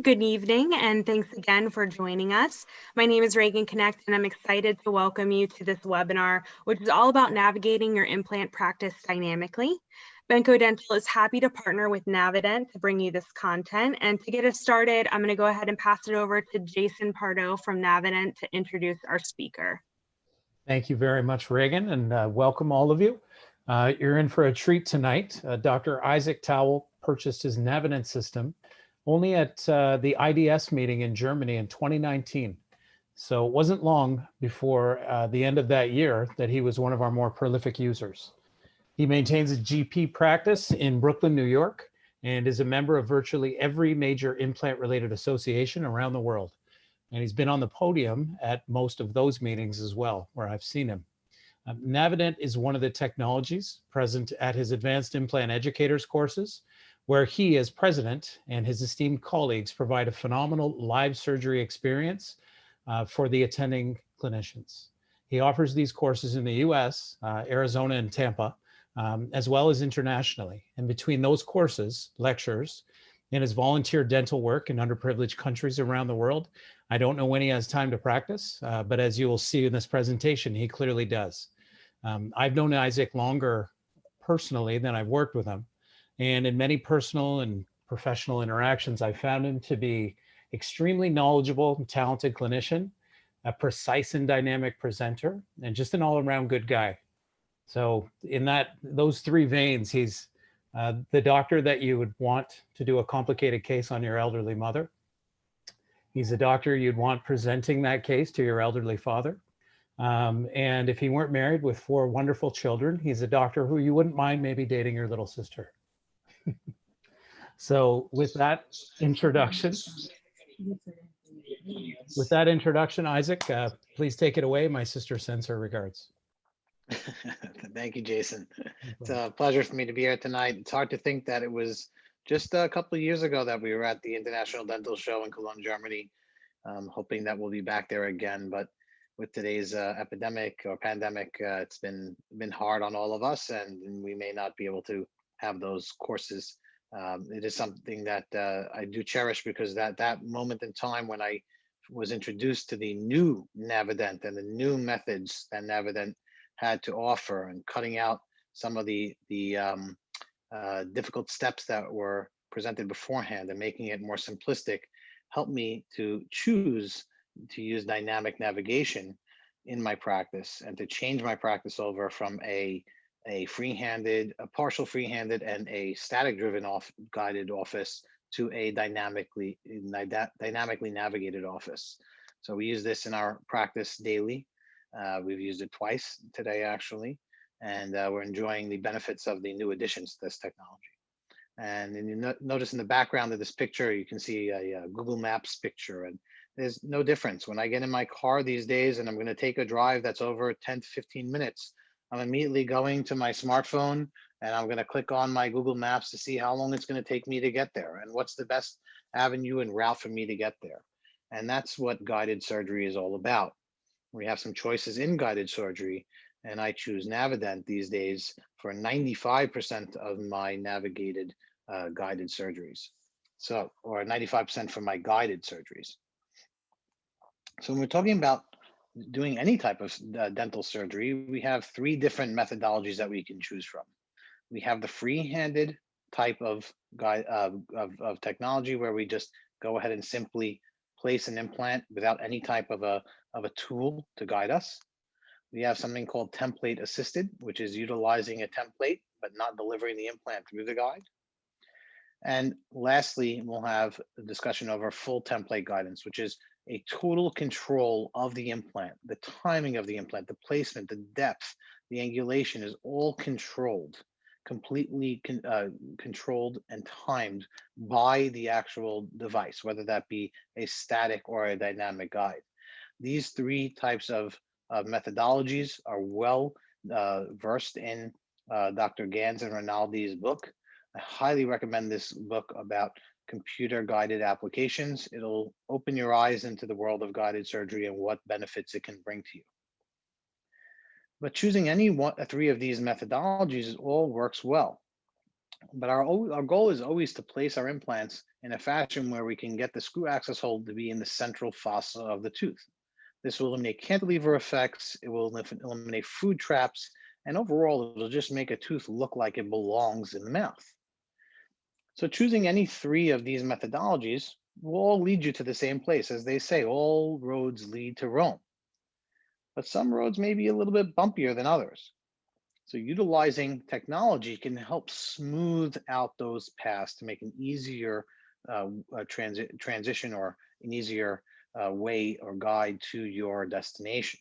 Good evening, and thanks again for joining us. My name is Reagan Connect, and I'm excited to welcome you to this webinar, which is all about navigating your implant practice dynamically. Benco Dental is happy to partner with Navident to bring you this content. And to get us started, I'm going to go ahead and pass it over to Jason Pardo from Navident to introduce our speaker. Thank you very much, Reagan, and welcome all of you. You're in for a treat tonight. Dr. Isaac Towell purchased his Navident system only at the IDS meeting in Germany in 2019. So it wasn't long before the end of that year that he was one of our more prolific users. He maintains a GP practice in Brooklyn, New York, and is a member of virtually every major implant-related association around the world. And he's been on the podium at most of those meetings as well, where I've seen him. Navident is one of the technologies present at his Advanced Implant Educators courses, where he, as president, and his esteemed colleagues provide a phenomenal live surgery experience for the attending clinicians. He offers these courses in the US, Arizona, and Tampa, as well as internationally. And between those courses, lectures, and his volunteer dental work in underprivileged countries around the world, I don't know when he has time to practice, but as you will see in this presentation, he clearly does. I've known Isaac longer personally than I've worked with him. And in many personal and professional interactions, I found him to be extremely knowledgeable and talented clinician, a precise and dynamic presenter, and just an all-around good guy. So in those three veins, he's the doctor that you would want to do a complicated case on your elderly mother. He's a doctor you'd want presenting that case to your elderly father. And if he weren't married with 4 wonderful children, he's a doctor who you wouldn't mind maybe dating your little sister. So with that introduction, Isaac, please take it away. My sister sends her regards. Thank you, Jason. It's a pleasure for me to be here tonight. It's hard to think that it was just a couple of years ago that we were at the International Dental Show in Cologne, Germany. Hoping that we'll be back there again, but with today's epidemic or pandemic, it's been hard on all of us, and we may not be able to have those courses. It is something that I do cherish, because that moment in time when I was introduced to the new Navident and the new methods that Navident had to offer, and cutting out some of the difficult steps that were presented beforehand and making it more simplistic, helped me to choose to use dynamic navigation in my practice, and to change my practice over from a partial free-handed and a static-driven guided office to a dynamically navigated office. So we use this in our practice daily. We've used it twice today, actually, and we're enjoying the benefits of the new additions to this technology. And then you notice in the background of this picture, you can see a Google Maps picture, and there's no difference. When I get in my car these days and I'm going to take a drive that's over 10 to 15 minutes, I'm immediately going to my smartphone and I'm going to click on my Google Maps to see how long it's going to take me to get there and what's the best avenue and route for me to get there. And that's what guided surgery is all about. We have some choices in guided surgery, and I choose Navident these days for 95% of my navigated guided surgeries. So, or 95% for my guided surgeries. So when we're talking about doing any type of dental surgery, we have 3 different methodologies that we can choose from. We have the free-handed type of technology, where we just go ahead and simply place an implant without any type of a tool to guide us. We have something called template assisted, which is utilizing a template but not delivering the implant through the guide. And lastly, we'll have a discussion over full template guidance, which is a total control of the implant, the timing of the implant, the placement, the depth, the angulation is all controlled, completely controlled and timed by the actual device, whether that be a static or a dynamic guide. These 3 types of methodologies are well versed in Dr. Gans and Rinaldi's book. I highly recommend this book about computer guided applications. It'll open your eyes into the world of guided surgery and what benefits it can bring to you. But choosing any 3 of these methodologies all works well. But our goal is always to place our implants in a fashion where we can get the screw access hole to be in the central fossa of the tooth. This will eliminate cantilever effects, it will eliminate food traps, and overall, it'll just make a tooth look like it belongs in the mouth. So choosing any three of these methodologies will all lead you to the same place. As they say, all roads lead to Rome. But some roads may be a little bit bumpier than others. So utilizing technology can help smooth out those paths to make an easier transition or an easier way or guide to your destination.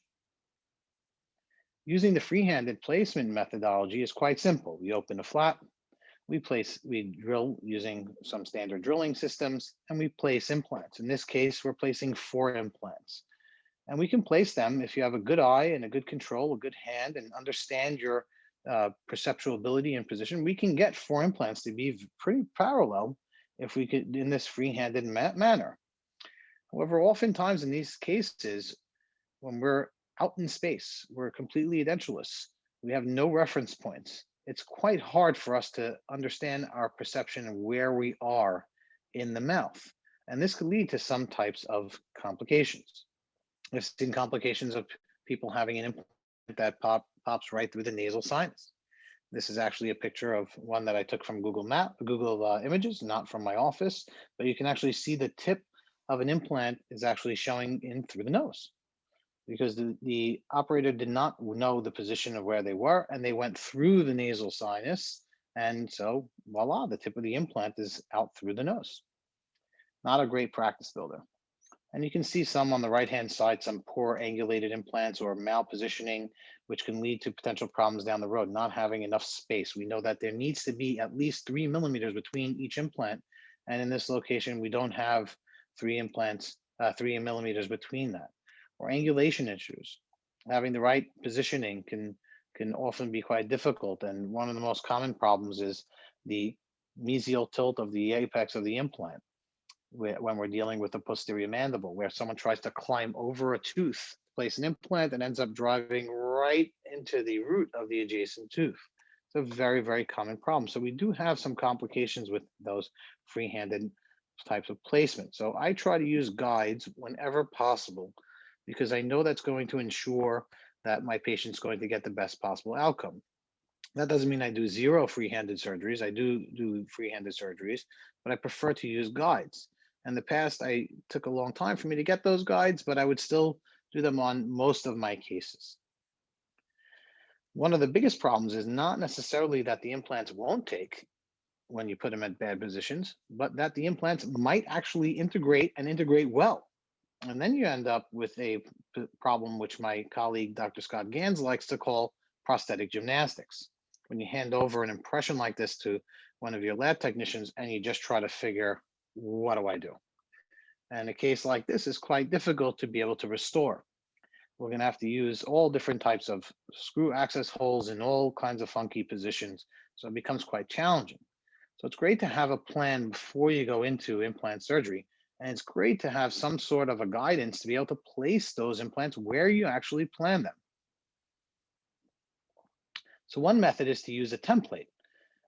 Using the free-handed placement methodology is quite simple. We open a flap, we drill using some standard drilling systems, and we place implants. In this case, we're placing 4 implants. And we can place them if you have a good eye and a good control, a good hand, and understand your perceptual ability and position. We can get 4 implants to be pretty parallel if we could in this free-handed manner. However, oftentimes in these cases, when we're out in space, we're completely edentulous. We have no reference points. It's quite hard for us to understand our perception of where we are in the mouth. And this could lead to some types of complications. I've seen complications of people having an implant that pops right through the nasal sinus. This is actually a picture of one that I took from Google Images, not from my office, but you can actually see the tip of an implant is actually showing in through the nose because the operator did not know the position of where they were and they went through the nasal sinus. And so voila, the tip of the implant is out through the nose. Not a great practice builder. And you can see some on the right-hand side, some poor angulated implants or malpositioning, which can lead to potential problems down the road, not having enough space. We know that there needs to be at least 3 millimeters between each implant. And in this location, we don't have 3 millimeters between that. Or angulation issues. Having the right positioning can often be quite difficult. And one of the most common problems is the mesial tilt of the apex of the implant when we're dealing with the posterior mandible, where someone tries to climb over a tooth, place an implant, and ends up driving right into the root of the adjacent tooth. It's a very, very common problem. So we do have some complications with those free-handed types of placement. So I try to use guides whenever possible because I know that's going to ensure that my patient's going to get the best possible outcome. That doesn't mean I do 0 free-handed surgeries. I do free-handed surgeries, but I prefer to use guides. In the past, I took a long time for me to get those guides, but I would still do them on most of my cases. One of the biggest problems is not necessarily that the implants won't take when you put them at bad positions, but that the implants might actually integrate and integrate well. And then you end up with a problem which my colleague, Dr. Scott Gans, likes to call prosthetic gymnastics. When you hand over an impression like this to one of your lab technicians and you just try to figure, what do I do? And a case like this is quite difficult to be able to restore. We're going to have to use all different types of screw access holes in all kinds of funky positions. So it becomes quite challenging. So it's great to have a plan before you go into implant surgery. And it's great to have some sort of a guidance to be able to place those implants where you actually plan them. So one method is to use a template.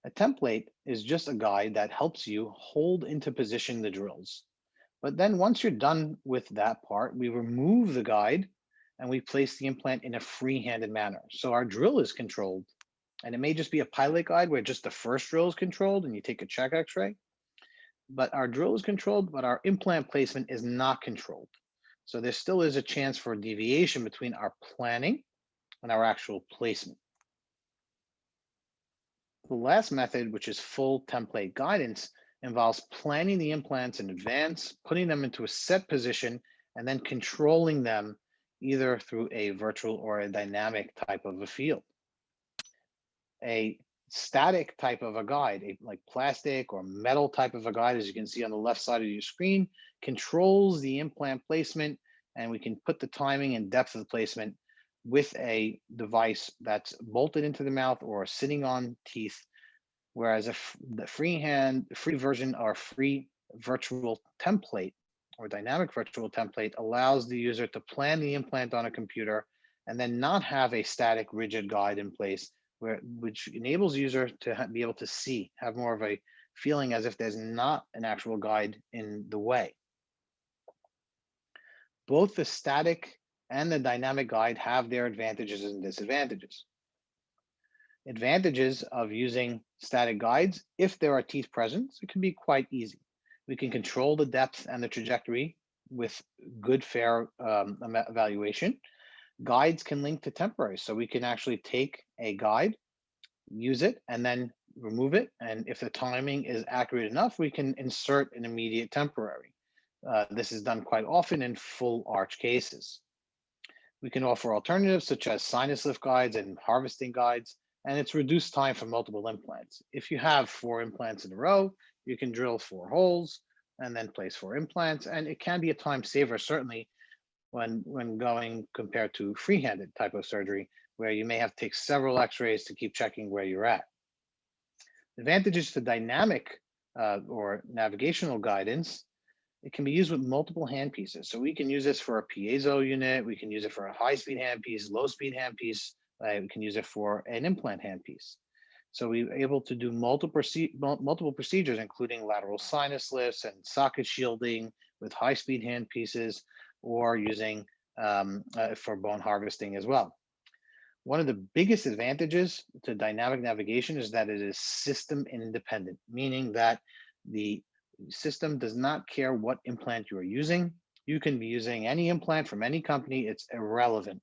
A template is just a guide that helps you hold into position the drills. But then once you're done with that part, we remove the guide and we place the implant in a free-handed manner. So our drill is controlled. And it may just be a pilot guide where just the first drill is controlled and you take a check x-ray. But our drill is controlled, but our implant placement is not controlled. So there still is a chance for deviation between our planning and our actual placement. The last method, which is full template guidance, involves planning the implants in advance, putting them into a set position, and then controlling them either through a virtual or a dynamic type of a field. A static type of a guide, like plastic or metal type of a guide, as you can see on the left side of your screen, controls the implant placement, and we can put the timing and depth of the placement with a device that's bolted into the mouth or sitting on teeth, whereas the free version or free virtual template or dynamic virtual template allows the user to plan the implant on a computer and then not have a static rigid guide in place, which enables the user to be able to see, have more of a feeling as if there's not an actual guide in the way. Both the static and the dynamic guide have their advantages and disadvantages. Advantages of using static guides: if there are teeth present, it can be quite easy. We can control the depth and the trajectory with good, fair evaluation. Guides can link to temporary, so we can actually take a guide, use it, and then remove it. And if the timing is accurate enough, we can insert an immediate temporary. This is done quite often in full arch cases. We can offer alternatives such as sinus lift guides and harvesting guides, and it's reduced time for multiple implants. If you have 4 implants in a row, you can drill 4 holes and then place 4 implants, and it can be a time saver, certainly when going compared to free-handed type of surgery, where you may have to take several x-rays to keep checking where you're at. Advantages to dynamic or navigational guidance: it can be used with multiple handpieces. So we can use this for a piezo unit, we can use it for a high-speed handpiece, low-speed handpiece, we can use it for an implant handpiece. So we're able to do multiple procedures, including lateral sinus lifts and socket shielding with high-speed handpieces, or using for bone harvesting as well. One of the biggest advantages to dynamic navigation is that it is system independent, meaning that the system does not care what implant you are using. You can be using any implant from any company, it's irrelevant.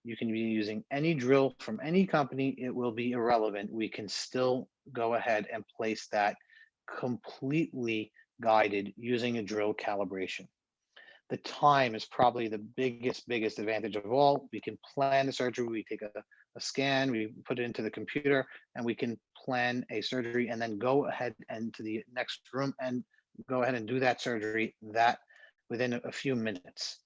You can be using any drill from any company, it will be irrelevant. We can still go ahead and place that completely guided using a drill calibration. The time is probably the biggest advantage of all. We can plan the surgery. We take a scan, we put it into the computer, and we can plan a surgery and then go ahead and to the next room and go ahead and do that surgery that within a few minutes.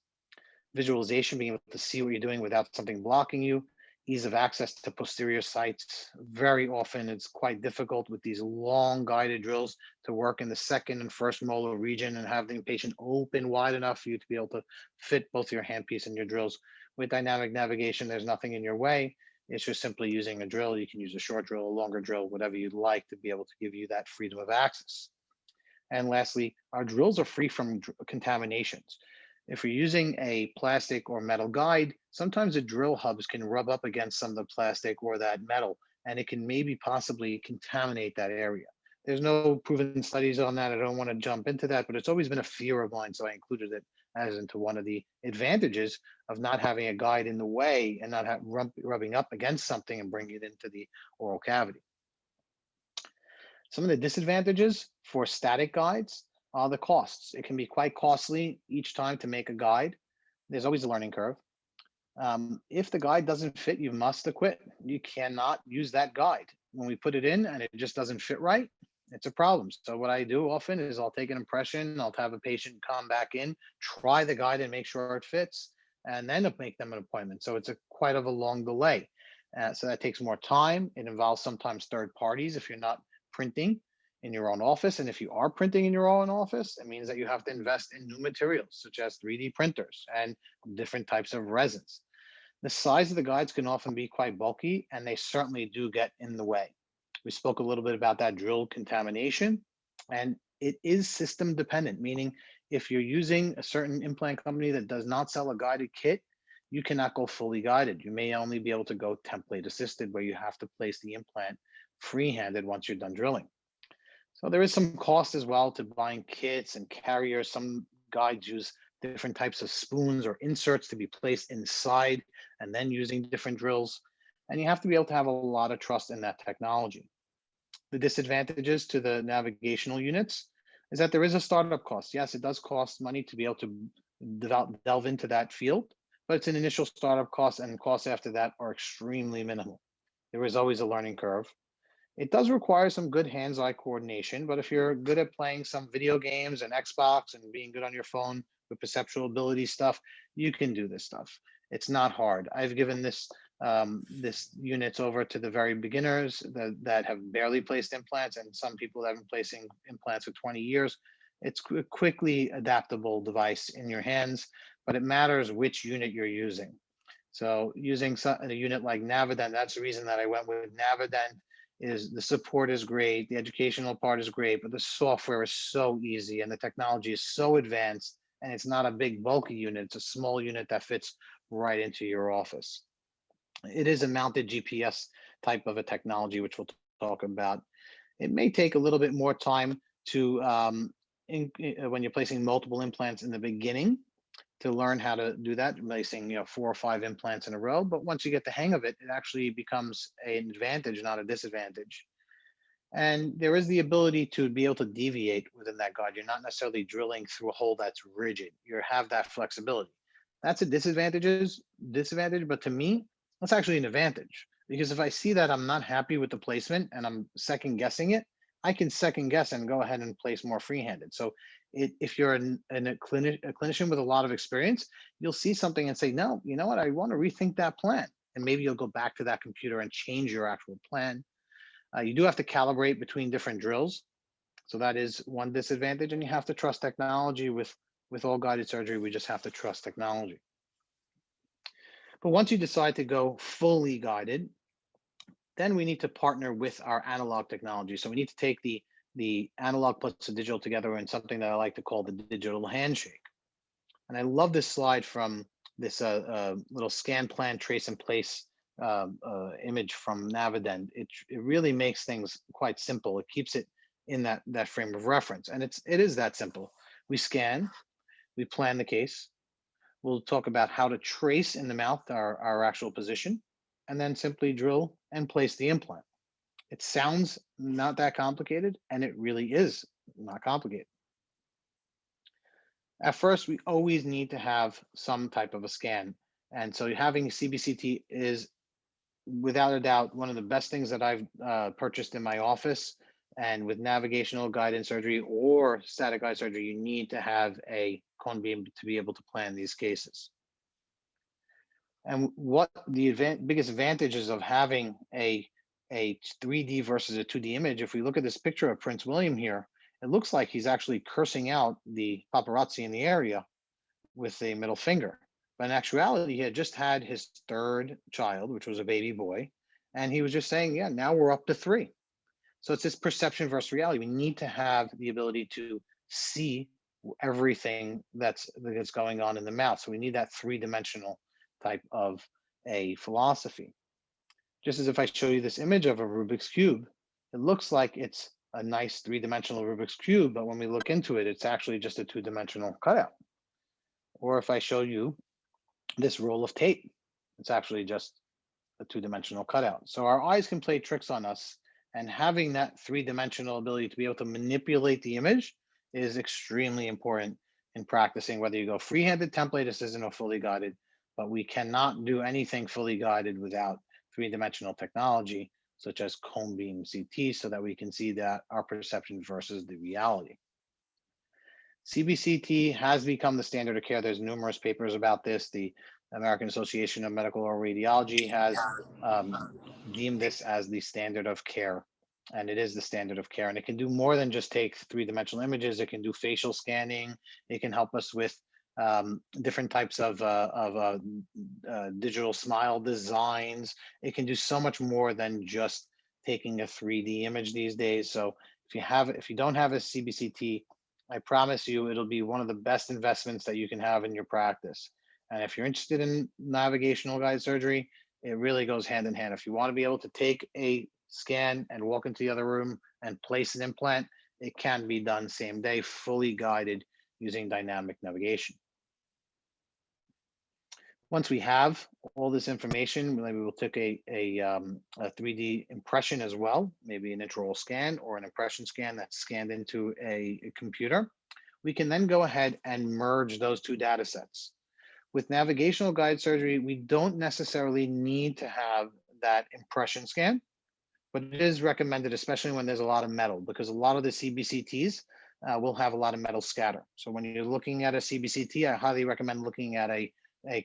Visualization, being able to see what you're doing without something blocking you. Ease of access to posterior sites. Very often it's quite difficult with these long guided drills to work in the second and first molar region and have the patient open wide enough for you to be able to fit both your handpiece and your drills. With dynamic navigation, there's nothing in your way. It's just simply using a drill. You can use a short drill, a longer drill, whatever you'd like to be able to give you that freedom of access. And lastly, our drills are free from contaminations. If you're using a plastic or metal guide, sometimes the drill hubs can rub up against some of the plastic or that metal, and it can maybe possibly contaminate that area. There's no proven studies on that. I don't want to jump into that, but it's always been a fear of mine, so I included it as into one of the advantages of not having a guide in the way and not rubbing up against something and bringing it into the oral cavity. Some of the disadvantages for static guides are the costs. It can be quite costly each time to make a guide. There's always a learning curve. If the guide doesn't fit, you must acquit. You cannot use that guide. When we put it in and it just doesn't fit right, it's a problem. So what I do often is I'll take an impression, I'll have a patient come back in, try the guide and make sure it fits, and then make them an appointment. So it's quite of a long delay. So that takes more time. It involves sometimes third parties if you're not printing in your own office. And if you are printing in your own office, it means that you have to invest in new materials, such as 3D printers and different types of resins. The size of the guides can often be quite bulky, and they certainly do get in the way. We spoke a little bit about that drill contamination, and it is system dependent, meaning if you're using a certain implant company that does not sell a guided kit, you cannot go fully guided. You may only be able to go template assisted, where you have to place the implant free-handed once you're done drilling. So there is some cost as well to buying kits and carriers. Some guides use different types of spoons or inserts to be placed inside and then using different drills. And you have to be able to have a lot of trust in that technology. The disadvantages to the navigational units is that there is a startup cost. Yes, it does cost money to be able to delve into that field, but it's an initial startup cost, and costs after that are extremely minimal. There is always a learning curve. It does require some good hands-eye coordination, but if you're good at playing some video games and Xbox and being good on your phone with perceptual ability stuff, you can do this stuff. It's not hard. I've given this units over to the very beginners that have barely placed implants, and some people that have been placing implants for 20 years. It's a quickly adaptable device in your hands, but it matters which unit you're using. So using a unit like Navident, that's the reason that I went with Navident. Is the support is great, the educational part is great, but the software is so easy and the technology is so advanced, and it's not a big bulky unit, it's a small unit that fits right into your office. It is a mounted GPS type of a technology, which we'll talk about. It may take a little bit more time to when you're placing multiple implants in the beginning to learn how to do that, placing 4 or 5 implants in a row. But once you get the hang of it, it actually becomes an advantage, not a disadvantage. And there is the ability to be able to deviate within that guide. You're not necessarily drilling through a hole that's rigid. You have that flexibility. That's a disadvantage, but to me, that's actually an advantage. Because if I see that I'm not happy with the placement and I'm second guessing it, I can second guess and go ahead and place more freehanded. So if you're a clinician with a lot of experience, you'll see something and say, no, you know what, I want to rethink that plan. And maybe you'll go back to that computer and change your actual plan. You do have to calibrate between different drills. So that is one disadvantage, and you have to trust technology with all guided surgery. We just have to trust technology. But once you decide to go fully guided, then we need to partner with our analog technology. So we need to take the analog plus the digital together in something that I like to call the digital handshake. And I love this slide from this little scan plan trace and place image from Navident. It really makes things quite simple. It keeps it in that frame of reference, and it is that simple. We scan, we plan the case. We'll talk about how to trace in the mouth our actual position, and then simply drill and place the implant. It sounds not that complicated, and it really is not complicated. At first, we always need to have some type of a scan. And so having CBCT is without a doubt one of the best things that I've purchased in my office. And with navigational guidance surgery or static guide surgery, you need to have a cone beam to be able to plan these cases. And what the biggest advantages of having a 3D versus a 2D image, if we look at this picture of Prince William here, it looks like he's actually cursing out the paparazzi in the area with a middle finger. But in actuality, he had just had his 3rd child, which was a baby boy. And he was just saying, yeah, now we're up to 3. So it's this perception versus reality. We need to have the ability to see everything that's going on in the mouth. So we need that 3-dimensional type of a philosophy. Just as if I show you this image of a Rubik's Cube, it looks like it's a nice 3-dimensional Rubik's Cube, but when we look into it, it's actually just a 2-dimensional cutout. Or if I show you this roll of tape, it's actually just a 2-dimensional cutout. So our eyes can play tricks on us, and having that 3-dimensional ability to be able to manipulate the image is extremely important in practicing, whether you go freehanded, template assisted, or fully guided. But we cannot do anything fully guided without 3-dimensional technology, such as cone beam CT, so that we can see that our perception versus the reality. CBCT has become the standard of care. There's numerous papers about this. The American Association of Medical Radiology has deemed this as the standard of care, and it is the standard of care. And it can do more than just take 3-dimensional images. It can do facial scanning. It can help us with different types of digital smile designs. It can do so much more than just taking a 3D image these days. So if you don't have a CBCT, I promise you it'll be one of the best investments that you can have in your practice. And if you're interested in navigational guide surgery, it really goes hand in hand. If you want to be able to take a scan and walk into the other room and place an implant, it can be done same day, fully guided using dynamic navigation. Once we have all this information, maybe we'll take a 3D impression as well, maybe an intraoral scan or an impression scan that's scanned into a computer. We can then go ahead and merge those 2 data sets. With navigational guide surgery, we don't necessarily need to have that impression scan, but it is recommended, especially when there's a lot of metal, because a lot of the CBCTs will have a lot of metal scatter. So when you're looking at a CBCT, I highly recommend looking at a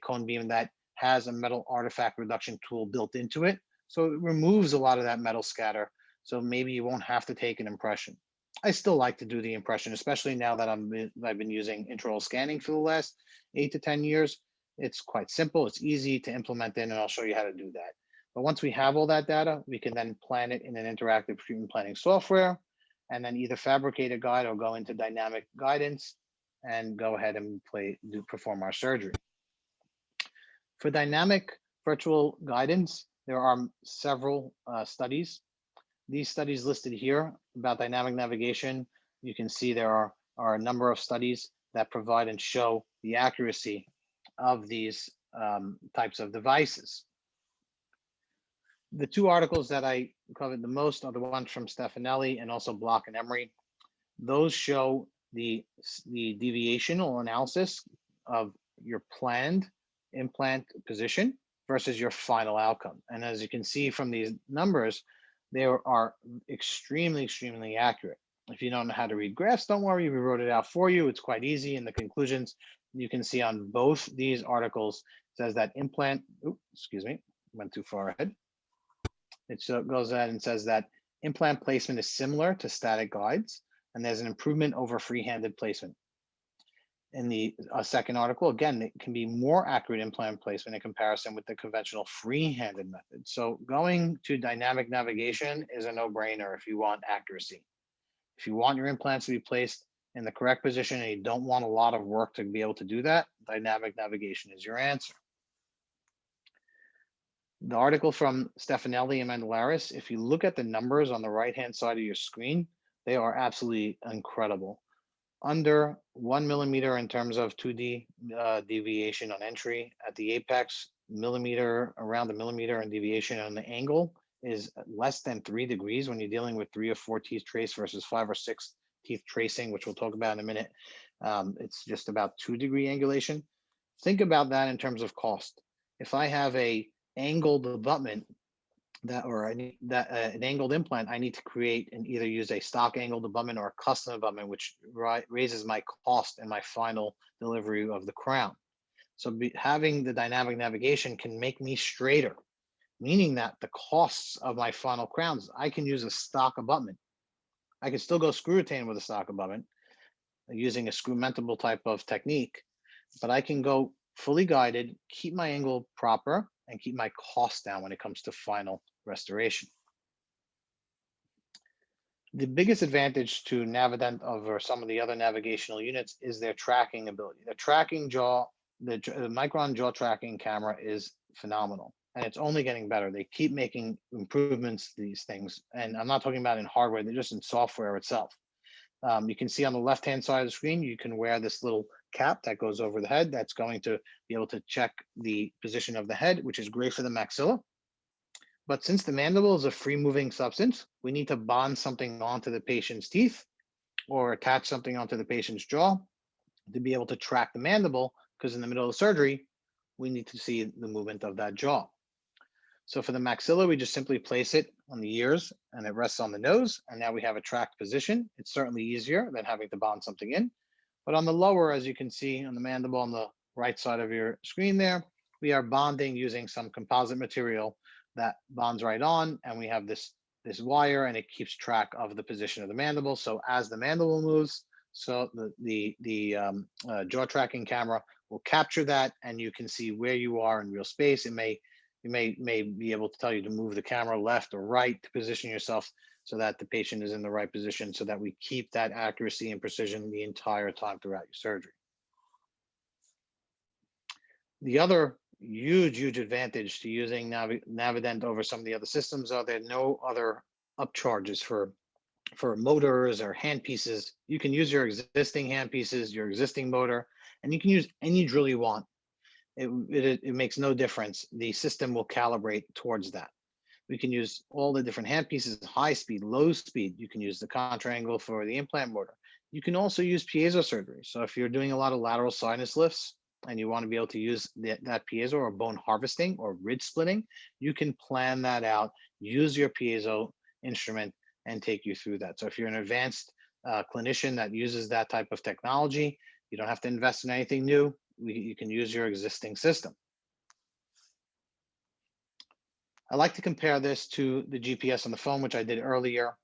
cone beam that has a metal artifact reduction tool built into it. So it removes a lot of that metal scatter. So maybe you won't have to take an impression. I still like to do the impression, especially now that I've been using intraoral scanning for the last 8 to 10 years. It's quite simple. It's easy to implement in, and I'll show you how to do that. But once we have all that data, we can then plan it in an interactive treatment planning software, and then either fabricate a guide or go into dynamic guidance and go ahead and perform our surgery. For dynamic virtual guidance, there are several studies. These studies listed here about dynamic navigation, you can see there are a number of studies that provide and show the accuracy of these types of devices. The two articles that I covered the most are the ones from Stefanelli and also Block and Emery. Those show the deviational analysis of your planned implant position versus your final outcome. And as you can see from these numbers, they are extremely accurate. If you don't know how to read graphs, don't worry, we wrote it out for you. It's quite easy. In the conclusions, you can see on both these articles, it says that implant, excuse me, went too far ahead. It goes ahead and says that implant placement is similar to static guides, and there's an improvement over free-handed placement. In the second article, again, it can be more accurate implant placement in comparison with the conventional free-handed method. So going to dynamic navigation is a no-brainer if you want accuracy. If you want your implants to be placed in the correct position and you don't want a lot of work to be able to do that, dynamic navigation is your answer. The article from Stefanelli and Mandelaris, if you look at the numbers on the right-hand side of your screen, they are absolutely incredible. Under 1 millimeter in terms of 2D deviation on entry at the apex, around a millimeter in deviation on the angle is less than 3 degrees when you're dealing with 3 or 4 teeth trace versus 5 or 6 teeth tracing, which we'll talk about in a minute. It's just about 2-degree angulation. Think about that in terms of cost. If I have a angled abutment an angled implant, I need to create and either use a stock angled abutment or a custom abutment, which raises my cost and my final delivery of the crown. So having the dynamic navigation can make me straighter, meaning that the costs of my final crowns, I can use a stock abutment. I can still go screw retain with a stock abutment using a screw mentable type of technique, but I can go fully guided, keep my angle proper, and keep my costs down when it comes to final restoration. The biggest advantage to Navident over some of the other navigational units is their tracking ability. The tracking jaw, the Micron jaw tracking camera is phenomenal, and it's only getting better. They keep making improvements to these things, and I'm not talking about in hardware, they're just in software itself. You can see on the left-hand side of the screen, you can wear this little cap that goes over the head that's going to be able to check the position of the head, which is great for the maxilla. But since the mandible is a free-moving substance, we need to bond something onto the patient's teeth or attach something onto the patient's jaw to be able to track the mandible, because in the middle of the surgery, we need to see the movement of that jaw. So for the maxilla, we just simply place it on the ears and it rests on the nose. And now we have a tracked position. It's certainly easier than having to bond something in. But on the lower, as you can see on the mandible on the right side of your screen there, we are bonding using some composite material that bonds right on. And we have this wire and it keeps track of the position of the mandible. So as the mandible moves, so the jaw tracking camera will capture that and you can see where you are in real space. You may be able to tell you to move the camera left or right to position yourself so that the patient is in the right position, so that we keep that accuracy and precision the entire time throughout your surgery. The other huge advantage to using Navident over some of the other systems are there no other upcharges for motors or hand pieces. You can use your existing hand pieces, your existing motor, and you can use any drill you want. It makes no difference. The system will calibrate towards that. We can use all the different hand pieces, high speed, low speed. You can use the contra angle for the implant motor. You can also use piezo surgery. So if you're doing a lot of lateral sinus lifts and you want to be able to use that piezo or bone harvesting or ridge splitting, you can plan that out, use your piezo instrument and take you through that. So if you're an advanced clinician that uses that type of technology, you don't have to invest in anything new. You can use your existing system. I like to compare this to the GPS on the phone, which I did earlier.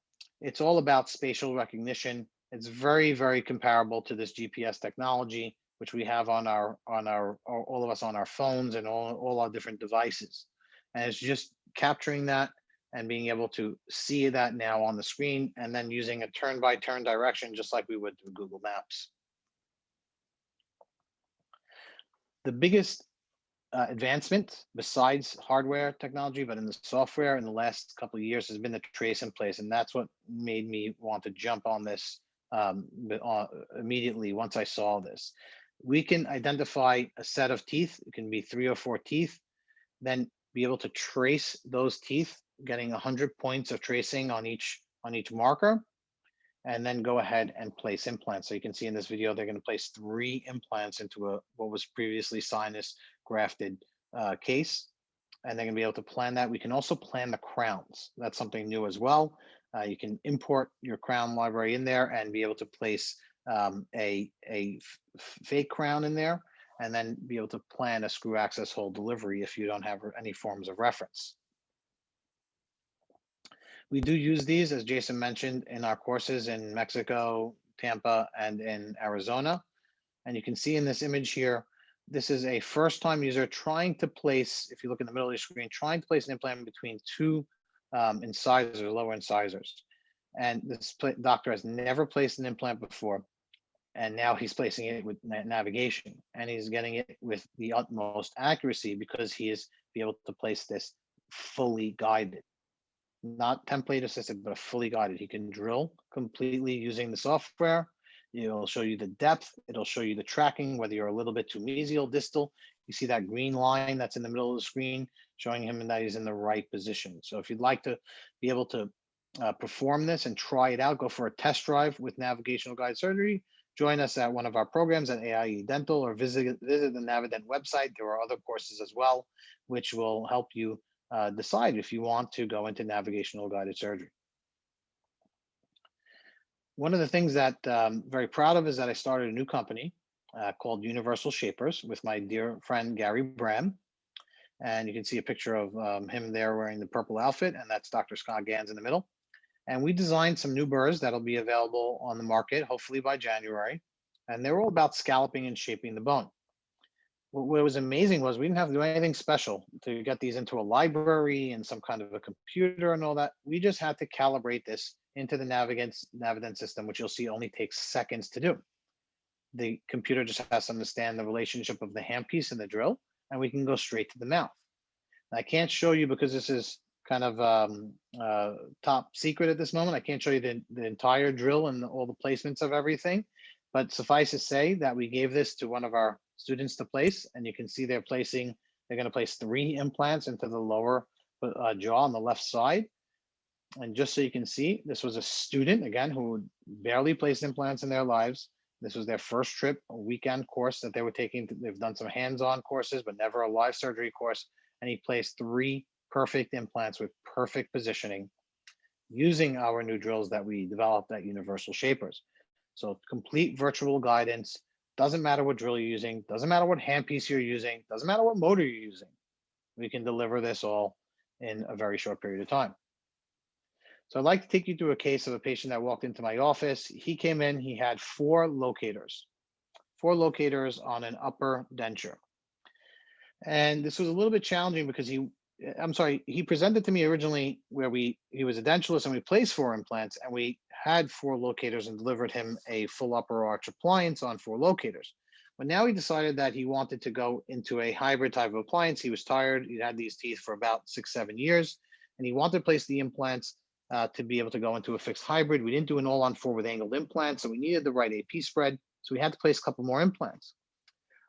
It's all about spatial recognition. It's very comparable to this GPS technology. which we have on all of us on our phones and all our different devices. And it's just capturing that and being able to see that now on the screen, and then using a turn-by-turn direction, just like we would through Google Maps. The biggest advancement besides hardware technology, but in the software in the last couple of years, has been the trace in place. And that's what made me want to jump on this immediately once I saw this. We can identify a set of teeth. It can be 3 or 4 teeth, then be able to trace those teeth, getting 100 points of tracing on each marker, and then go ahead and place implants. So you can see in this video, they're going to place 3 implants into what was previously sinus grafted case, and they're going to be able to plan that. We can also plan the crowns. That's something new as well. You can import your crown library in there and be able to place a fake crown in there, and then be able to plan a screw access hole delivery if you don't have any forms of reference. We do use these, as Jason mentioned, in our courses in Mexico, Tampa, and in Arizona. And you can see in this image here, this is a first-time user trying to place, if you look in the middle of the screen, trying to place an implant between 2 incisors, lower incisors. And this doctor has never placed an implant before. And now he's placing it with navigation, and he's getting it with the utmost accuracy because he is be able to place this fully guided, not template assisted, but fully guided. He can drill completely using the software. It'll show you the depth. It'll show you the tracking, whether you're a little bit too mesial, distal. You see that green line that's in the middle of the screen showing him that he's in the right position. So if you'd like to be able to perform this and try it out, go for a test drive with navigational guide surgery, join us at one of our programs at AIE Dental, or visit the Navident website. There are other courses as well, which will help you decide if you want to go into navigational guided surgery. One of the things that I'm very proud of is that I started a new company called Universal Shapers with my dear friend Gary Bram. And you can see a picture of him there wearing the purple outfit, and that's Dr. Scott Gans in the middle. And we designed some new burrs that'll be available on the market, hopefully by January. And they're all about scalloping and shaping the bone. What was amazing was we didn't have to do anything special to get these into a library and some kind of a computer and all that. We just had to calibrate this into the Navident system, which you'll see only takes seconds to do. The computer just has to understand the relationship of the handpiece and the drill, and we can go straight to the mouth. And I can't show you because this is kind of top secret at this moment. I can't show you the entire drill and all the placements of everything, but suffice to say that we gave this to one of our students to place, and you can see they're going to place 3 implants into the lower jaw on the left side. And just so you can see, this was a student, again, who barely placed implants in their lives. This was their first trip, a weekend course that they were taking. They've done some hands-on courses, but never a live surgery course. And he placed 3 perfect implants with perfect positioning using our new drills that we developed at Universal Shapers. So complete virtual guidance. Doesn't matter what drill you're using, doesn't matter what handpiece you're using, doesn't matter what motor you're using. We can deliver this all in a very short period of time. So I'd like to take you through a case of a patient that walked into my office. He came in, he had 4 locators on an upper denture. And this was a little bit challenging because he presented to me originally where he was a dentist and we placed 4 implants, and we had 4 locators and delivered him a full upper arch appliance on 4 locators. But now he decided that he wanted to go into a hybrid type of appliance. He was tired. He'd had these teeth for about 6-7 years, and he wanted to place the implants to be able to go into a fixed hybrid. We didn't do an all-on-4 with angled implants, so we needed the right AP spread. So we had to place a couple more implants.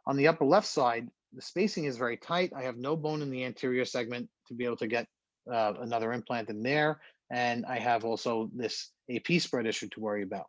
On the upper left side, the spacing is very tight. I have no bone in the anterior segment to be able to get another implant in there. And I have also this AP spread issue to worry about.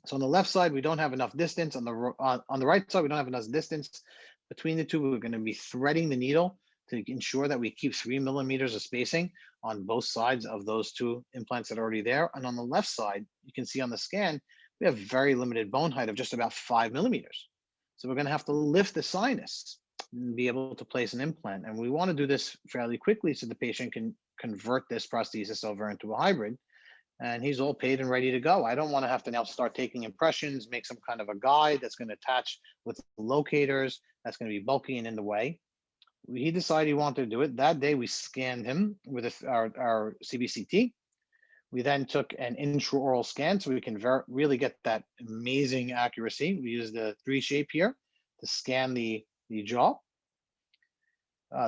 So on the left side, we don't have enough distance. On the right side, we don't have enough distance between the two. We're going to be threading the needle to ensure that we keep 3 millimeters of spacing on both sides of those 2 implants that are already there. And on the left side, you can see on the scan, we have very limited bone height of just about 5 millimeters. So we're going to have to lift the sinus and be able to place an implant. And we want to do this fairly quickly so the patient can convert this prosthesis over into a hybrid. and he's all paid and ready to go. I don't want to have to now start taking impressions, make some kind of a guide that's going to attach with locators. That's going to be bulky and in the way. He decided he wanted to do it. That day we scanned him with our CBCT. We then took an intraoral scan so we can really get that amazing accuracy. We used the 3 shape here to scan the jaw,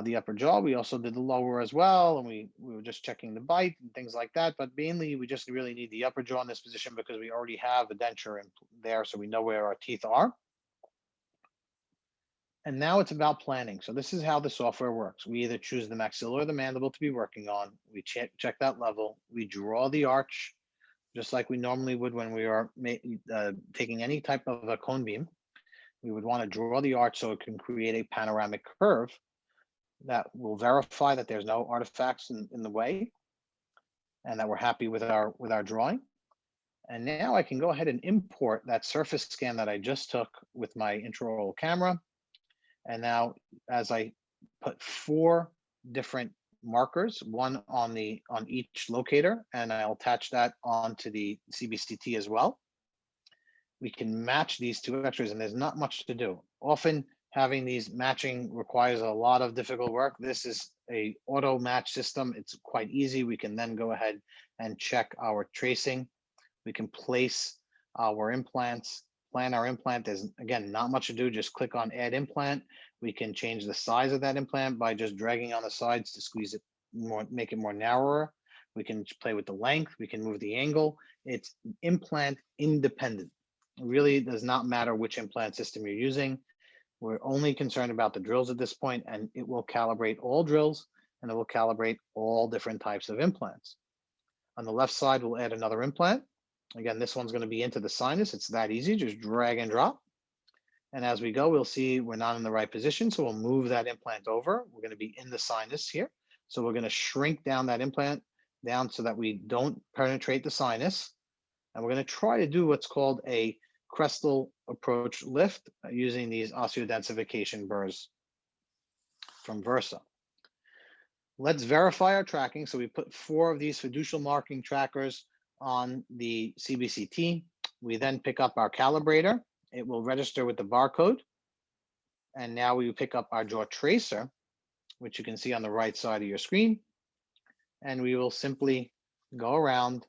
the upper jaw. We also did the lower as well, and we were just checking the bite and things like that. But mainly, we just really need the upper jaw in this position because we already have a denture in there, so we know where our teeth are. And now it's about planning. So this is how the software works. We either choose the maxilla or the mandible to be working on. We check that level. We draw the arch, just like we normally would when we are taking any type of a cone beam. We would want to draw the arch so it can create a panoramic curve that will verify that there's no artifacts in the way and that we're happy with our drawing. And now I can go ahead and import that surface scan that I just took with my intraoral camera. And now, as I put 4 different markers, one on each locator, and I'll attach that onto the CBCT as well, we can match these 2 x-rays, and there's not much to do. Often having these matching requires a lot of difficult work. This is a auto match system. It's quite easy. We can then go ahead and check our tracing. We can place our implants, plan our implant. There's, again, not much to do. Just click on add implant. We can change the size of that implant by just dragging on the sides to squeeze it more, make it more narrower. We can play with the length. We can move the angle. It's implant independent. It really does not matter which implant system you're using. We're only concerned about the drills at this point, and it will calibrate all drills, and it will calibrate all different types of implants. On the left side, we'll add another implant. Again, this one's going to be into the sinus. It's that easy. Just drag and drop. And as we go, we'll see we're not in the right position. So we'll move that implant over. We're going to be in the sinus here. So we're going to shrink down that implant down so that we don't penetrate the sinus. And we're going to try to do what's called a crestal approach lift using these osseodensification burrs from Versa. Let's verify our tracking. So we put 4 of these fiducial marking trackers on the CBCT. We then pick up our calibrator. It will register with the barcode. And now we pick up our jaw tracer, which you can see on the right side of your screen. And we will simply go around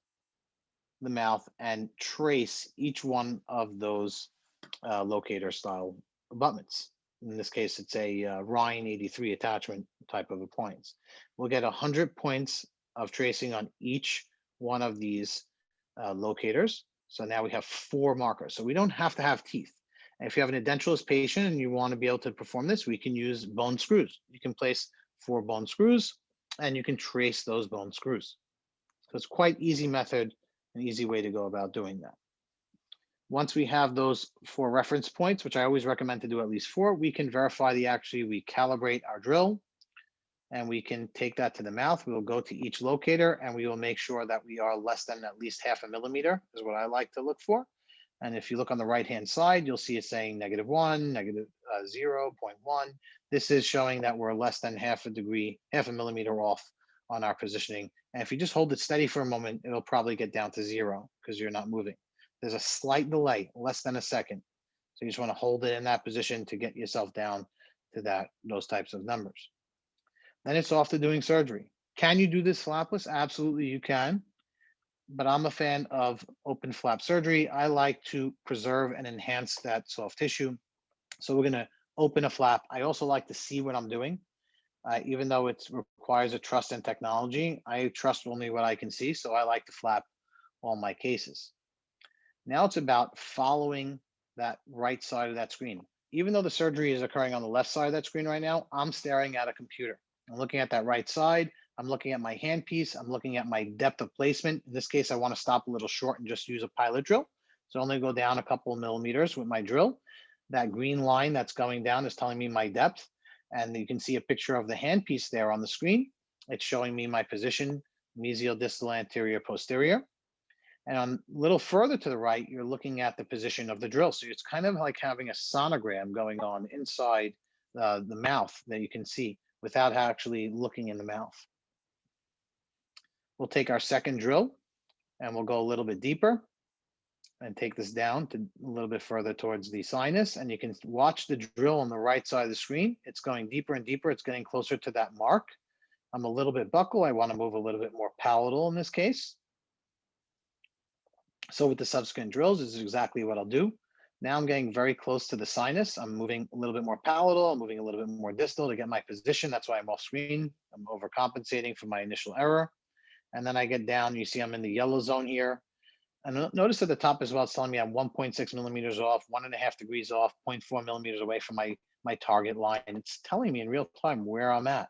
the mouth and trace each one of those locator style abutments. In this case, it's a Rhine 83 attachment type of appliance. We'll get 100 points of tracing on each one of these locators. So now we have 4 markers. So we don't have to have teeth. And if you have an edentulous patient and you want to be able to perform this, we can use bone screws. You can place 4 bone screws and you can trace those bone screws. So it's quite easy method, an easy way to go about doing that. Once we have those 4 reference points, which I always recommend to do at least 4, we can verify we calibrate our drill, and we can take that to the mouth. We will go to each locator and we will make sure that we are less than at least ½ a millimeter is what I like to look for. And if you look on the right-hand side, you'll see it saying -1, -0.1. This is showing that we're less than ½ a millimeter off on our positioning. And if you just hold it steady for a moment, it'll probably get down to 0 because you're not moving. There's a slight delay, less than a second. So you just want to hold it in that position to get yourself down to those types of numbers. Then it's off to doing surgery. Can you do this flapless? Absolutely, you can. But I'm a fan of open flap surgery. I like to preserve and enhance that soft tissue. So we're going to open a flap. I also like to see what I'm doing. Even though it requires a trust in technology, I trust only what I can see. So I like to flap all my cases. Now it's about following that right side of that screen. Even though the surgery is occurring on the left side of that screen right now, I'm staring at a computer. I'm looking at that right side. I'm looking at my handpiece. I'm looking at my depth of placement. In this case, I want to stop a little short and just use a pilot drill. So only go down a couple of millimeters with my drill. That green line that's going down is telling me my depth. And you can see a picture of the handpiece there on the screen. It's showing me my position, mesial, distal, anterior, posterior. And a little further to the right, you're looking at the position of the drill. So it's kind of like having a sonogram going on inside the mouth that you can see without actually looking in the mouth. We'll take our second drill And we'll go a little bit deeper and take this down to a little bit further towards the sinus. And you can watch the drill on the right side of the screen. It's going deeper and deeper. It's getting closer to that mark. I'm a little bit buccal. I want to move a little bit more palatal in this case. So with the subsequent drills, this is exactly what I'll do. Now I'm getting very close to the sinus. I'm moving a little bit more palatal. I'm moving a little bit more distal to get my position. That's why I'm off screen. I'm overcompensating for my initial error. And then I get down, you see I'm in the yellow zone here. And notice at the top as well, it's telling me I'm 1.6 millimeters off, 1.5 degrees off, 0.4 millimeters away from my target line. It's telling me in real time where I'm at.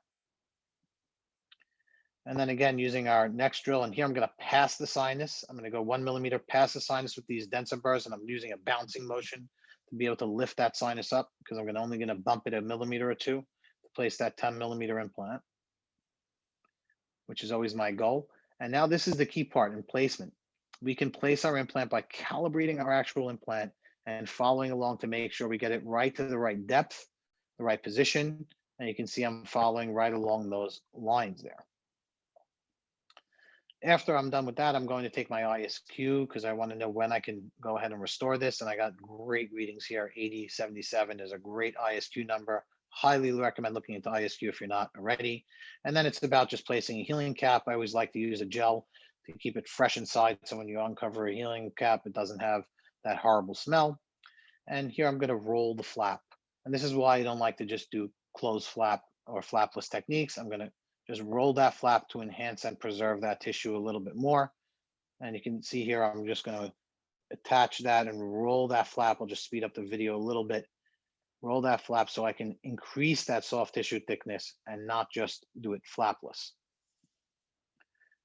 And then again, using our next drill, and here I'm gonna pass the sinus. I'm gonna go 1 millimeter past the sinus with these denser burrs, and I'm using a bouncing motion to be able to lift that sinus up, because I'm only gonna bump it a millimeter or two to place that 10 millimeter implant, which is always my goal. And now this is the key part in placement. We can place our implant by calibrating our actual implant and following along to make sure we get it right to the right depth, the right position. And you can see I'm following right along those lines there. After I'm done with that, I'm going to take my ISQ because I want to know when I can go ahead and restore this. And I got great readings here. 8077 is a great ISQ number. Highly recommend looking into ISQ if you're not already. And then it's about just placing a healing cap. I always like to use a gel to keep it fresh inside. So when you uncover a healing cap, it doesn't have that horrible smell. And here I'm going to roll the flap. And this is why I don't like to just do closed flap or flapless techniques. I'm going to just roll that flap to enhance and preserve that tissue a little bit more. And you can see here, I'm just going to attach that and roll that flap. I'll just speed up the video a little bit. Roll that flap so I can increase that soft tissue thickness and not just do it flapless.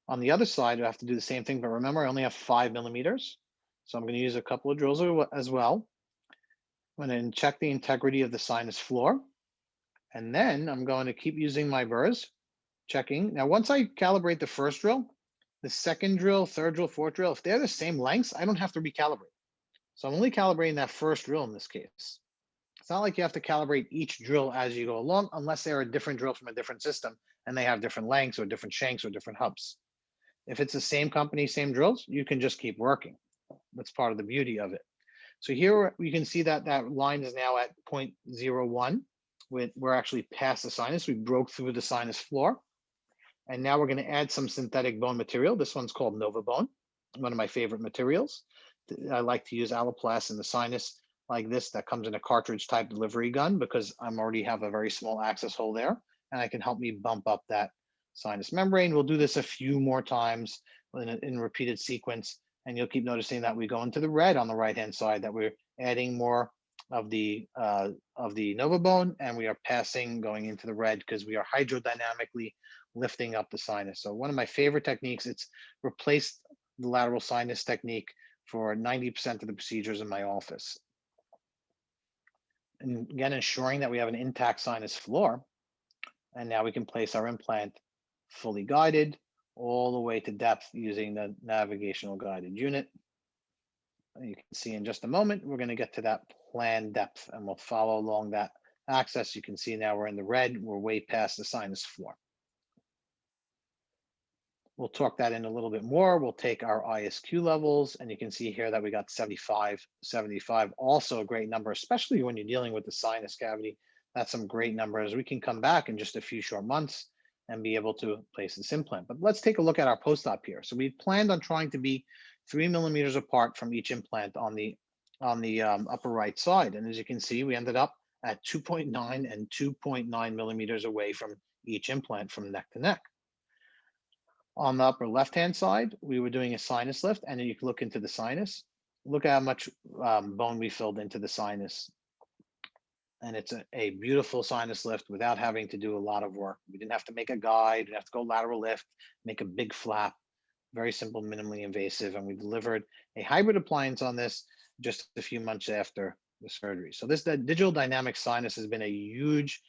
On the other side, I have to do the same thing, but remember, I only have 5 millimeters. So I'm going to use a couple of drills as well. I'm going to check the integrity of the sinus floor. And then I'm going to keep using my burrs. Checking. Now, once I calibrate the first drill, the second drill, third drill, fourth drill, if they're the same lengths, I don't have to recalibrate. So I'm only calibrating that first drill in this case. It's not like you have to calibrate each drill as you go along, unless they're a different drill from a different system and they have different lengths or different shanks or different hubs. If it's the same company, same drills, you can just keep working. That's part of the beauty of it. So here you can see that that line is now at 0.01. We're actually past the sinus. We broke through the sinus floor. And now we're going to add some synthetic bone material. This one's called Nova Bone, one of my favorite materials. I like to use Alloplast in the sinus like this that comes in a cartridge type delivery gun because I'm already have a very small access hole there, and it can help me bump up that sinus membrane. We'll do this a few more times in repeated sequence, and you'll keep noticing that we go into the red on the right-hand side, that we're adding more of the Nova Bone, and we are going into the red because we are hydrodynamically lifting up the sinus. So one of my favorite techniques, it's replaced the lateral sinus technique for 90% of the procedures in my office. And again, ensuring that we have an intact sinus floor. And now we can place our implant fully guided all the way to depth using the navigational guided unit. And you can see in just a moment, we're going to get to that planned depth and we'll follow along that axis. You can see now we're in the red, we're way past the sinus floor. We'll talk that in a little bit more. We'll take our ISQ levels, and you can see here that we got 75, 75, also a great number, especially when you're dealing with the sinus cavity. That's some great numbers. We can come back in just a few short months and be able to place this implant. But let's take a look at our post-op here. So we planned on trying to be 3 millimeters apart from each implant on the upper right side. And as you can see, we ended up at 2.9 and 2.9 millimeters away from each implant from neck to neck. On the upper left-hand side, we were doing a sinus lift, and then you can look into the sinus. Look at how much bone we filled into the sinus. And it's a beautiful sinus lift without having to do a lot of work. We didn't have to make a guide, didn't have to go lateral lift, make a big flap. Very simple, minimally invasive, and we delivered a hybrid appliance on this just a few months after the surgery. So this digital dynamic sinus has been a huge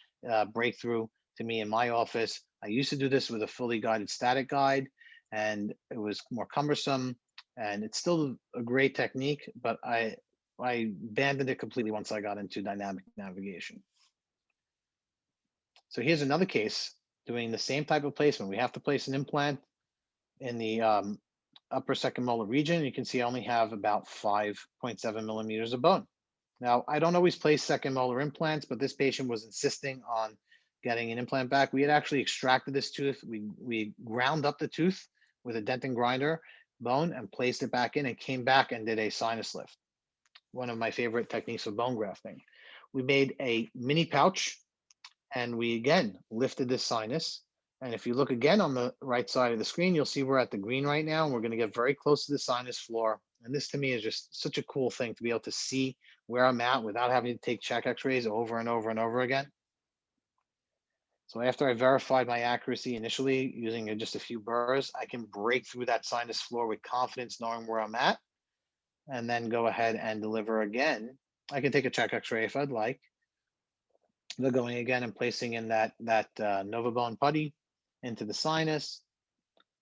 breakthrough to me in my office. I used to do this with a fully guided static guide, and it was more cumbersome, and it's still a great technique, but I abandoned it completely once I got into dynamic navigation. So here's another case doing the same type of placement. We have to place an implant in the upper second molar region. You can see I only have about 5.7 millimeters of bone. Now, I don't always place second molar implants, but this patient was insisting on getting an implant back. We had actually extracted this tooth. We ground up the tooth with a dentin grinder bone and placed it back in and came back and did a sinus lift. One of my favorite techniques of bone grafting. We made a mini pouch and we again lifted this sinus. And if you look again on the right side of the screen, you'll see we're at the green right now, and we're going to get very close to the sinus floor. And this to me is just such a cool thing to be able to see where I'm at without having to take check x-rays over and over and over again. So after I verified my accuracy initially using just a few burrs, I can break through that sinus floor with confidence knowing where I'm at, and then go ahead and deliver again. I can take a check x-ray if I'd like. They're going again and placing in that Novabone putty into the sinus,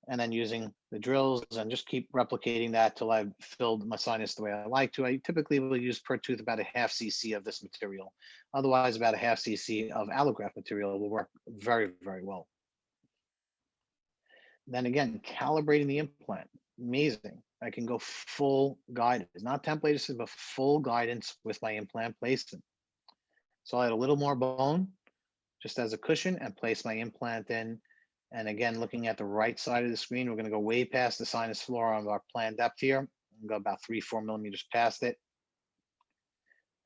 and then using the drills and just keep replicating that till I've filled my sinus the way I like to. I typically will use per tooth about a half cc of this material. Otherwise, about a half cc of allograft material will work very, very well. Then again, calibrating the implant, amazing. I can go full guidance, not template, but full guidance with my implant placement. So I add a little more bone just as a cushion and place my implant in. And again, looking at the right side of the screen, we're going to go way past the sinus floor on our planned depth here, and go about 3-4 millimeters past it.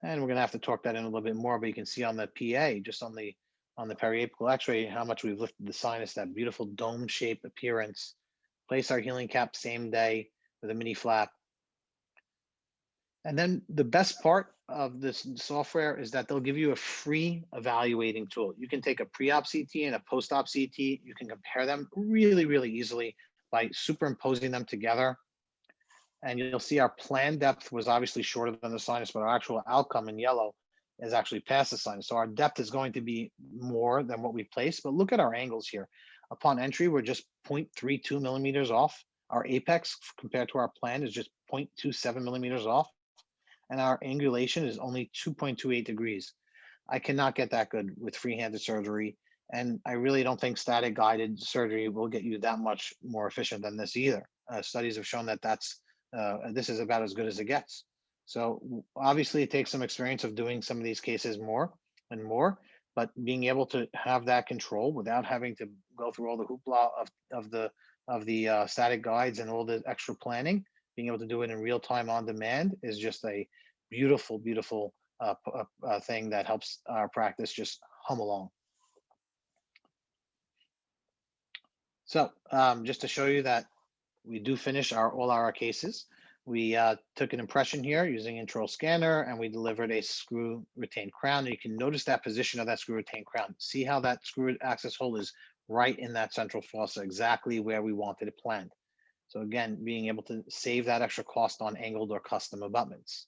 And we're going to have to torque that in a little bit more, but you can see on the PA, just on the periapical x-ray, how much we've lifted the sinus, that beautiful dome shape appearance. Place our healing cap same day with a mini flap. And then the best part of this software is that they'll give you a free evaluating tool. You can take a pre-op CT and a post-op CT. You can compare them really, really easily by superimposing them together. And you'll see our planned depth was obviously shorter than the sinus, but our actual outcome in yellow is actually past the sinus. So our depth is going to be more than what we placed. But look at our angles here. Upon entry, we're just 0.32 millimeters off. Our apex compared to our plan is just 0.27 millimeters off. And our angulation is only 2.28 degrees. I cannot get that good with free-handed surgery. And I really don't think static guided surgery will get you that much more efficient than this either. Studies have shown that this is about as good as it gets. So obviously it takes some experience of doing some of these cases more and more, but being able to have that control without having to go through all the hoopla of the static guides and all the extra planning, being able to do it in real time on demand is just a beautiful, beautiful thing that helps our practice just hum along. So just to show you that we do finish all our cases, we took an impression here using intraoral scanner, and we delivered a screw retained crown. And you can notice that position of that screw retained crown. See how that screw access hole is right in that central fossa, exactly where we wanted it planned. So again, being able to save that extra cost on angled or custom abutments.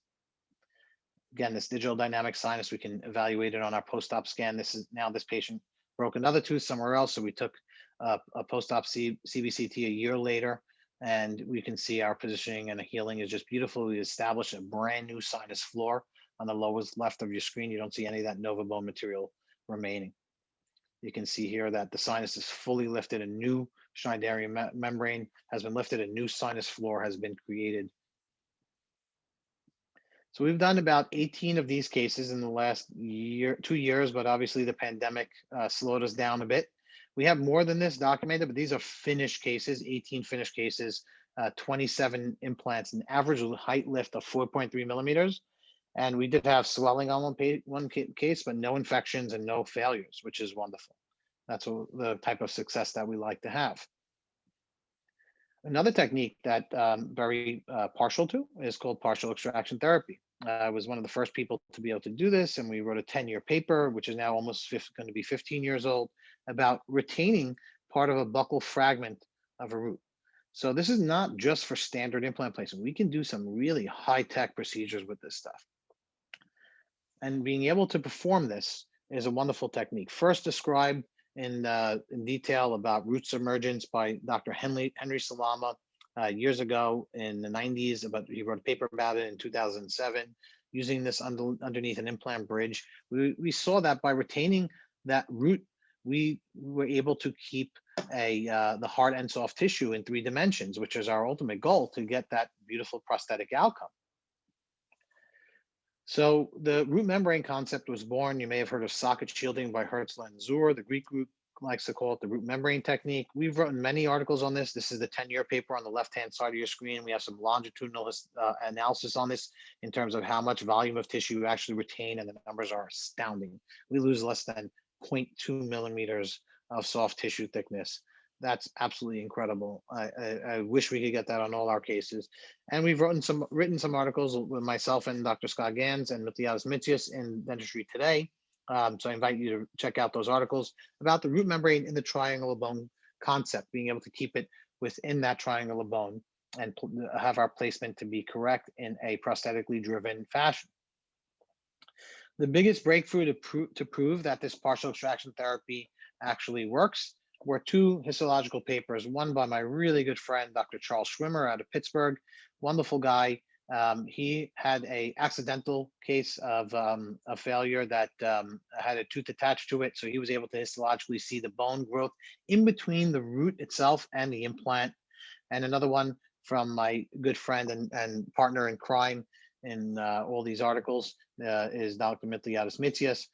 Again, this digital dynamic sinus, we can evaluate it on our post-op scan. This patient broke another tooth somewhere else. So we took a post-op CBCT a year later, and we can see our positioning and the healing is just beautiful. We established a brand new sinus floor on the lowest left of your screen. You don't see any of that Novabone material remaining. You can see here that the sinus is fully lifted. A new Schneiderian membrane has been lifted. A new sinus floor has been created. So we've done about 18 of these cases in the last 2 years, but obviously the pandemic slowed us down a bit. We have more than this documented, but these are finished cases, 18 finished cases, 27 implants, an average height lift of 4.3 millimeters. And we did have swelling on one case, but no infections and no failures, which is wonderful. That's the type of success that we like to have. Another technique that I'm very partial to is called partial extraction therapy. I was one of the first people to be able to do this, and we wrote a 10-year paper, which is now almost going to be 15 years old, about retaining part of a buccal fragment of a root. So this is not just for standard implant placement. We can do some really high-tech procedures with this stuff. And being able to perform this is a wonderful technique. First described in detail about root submergence by Dr. Henry Salama years ago in the 90s. He wrote a paper about it in 2007, using this underneath an implant bridge. We saw that by retaining that root we were able to keep the hard and soft tissue in 3 dimensions, which is our ultimate goal, to get that beautiful prosthetic outcome. So the root membrane concept was born. You may have heard of socket shielding by Herzl and Zur. The Greek group likes to call it the root membrane technique. We've written many articles on this. This is the 10-year paper on the left-hand side of your screen. We have some longitudinal analysis on this in terms of how much volume of tissue you actually retain, and the numbers are astounding. We lose less than 0.2 millimeters of soft tissue thickness. That's absolutely incredible. I wish we could get that on all our cases. And we've written some articles with myself and Dr. Scott Gans and Miltiades Mitzias in Dentistry Today. So I invite you to check out those articles about the root membrane in the triangle of bone concept, being able to keep it within that triangle of bone and have our placement to be correct in a prosthetically driven fashion. The biggest breakthrough to prove that this partial extraction therapy actually works were 2 histological papers, one by my really good friend, Dr. Charles Schwimmer out of Pittsburgh, wonderful guy. He had a accidental case of a failure that had a tooth attached to it. So he was able to histologically see the bone growth in between the root itself and the implant. And another one from my good friend and partner in crime in all these articles is Dr. Miltiades Mitzias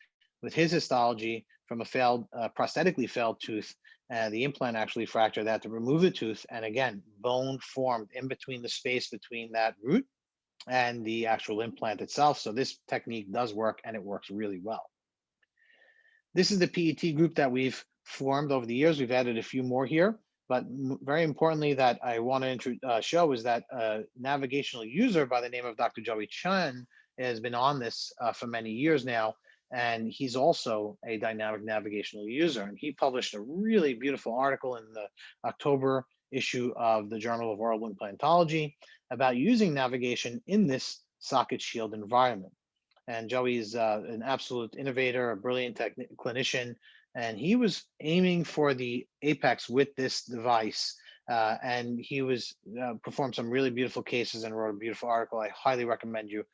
with his histology from a prosthetically failed tooth. The implant actually fractured that to remove the tooth. And again, bone formed in between the space between that root and the actual implant itself. So this technique does work, and it works really well. This is the PET group that we've formed over the years. We've added a few more here, but very importantly that I want to show is that a navigational user by the name of Dr. Joey Chen has been on this for many years now. And he's also a dynamic navigational user. And he published a really beautiful article in the October issue of the Journal of Oral Implantology about using navigation in this socket shield environment. And Joey's an absolute innovator, a brilliant clinician, and he was aiming for the apex with this device. And he performed some really beautiful cases and wrote a beautiful article. I highly recommend you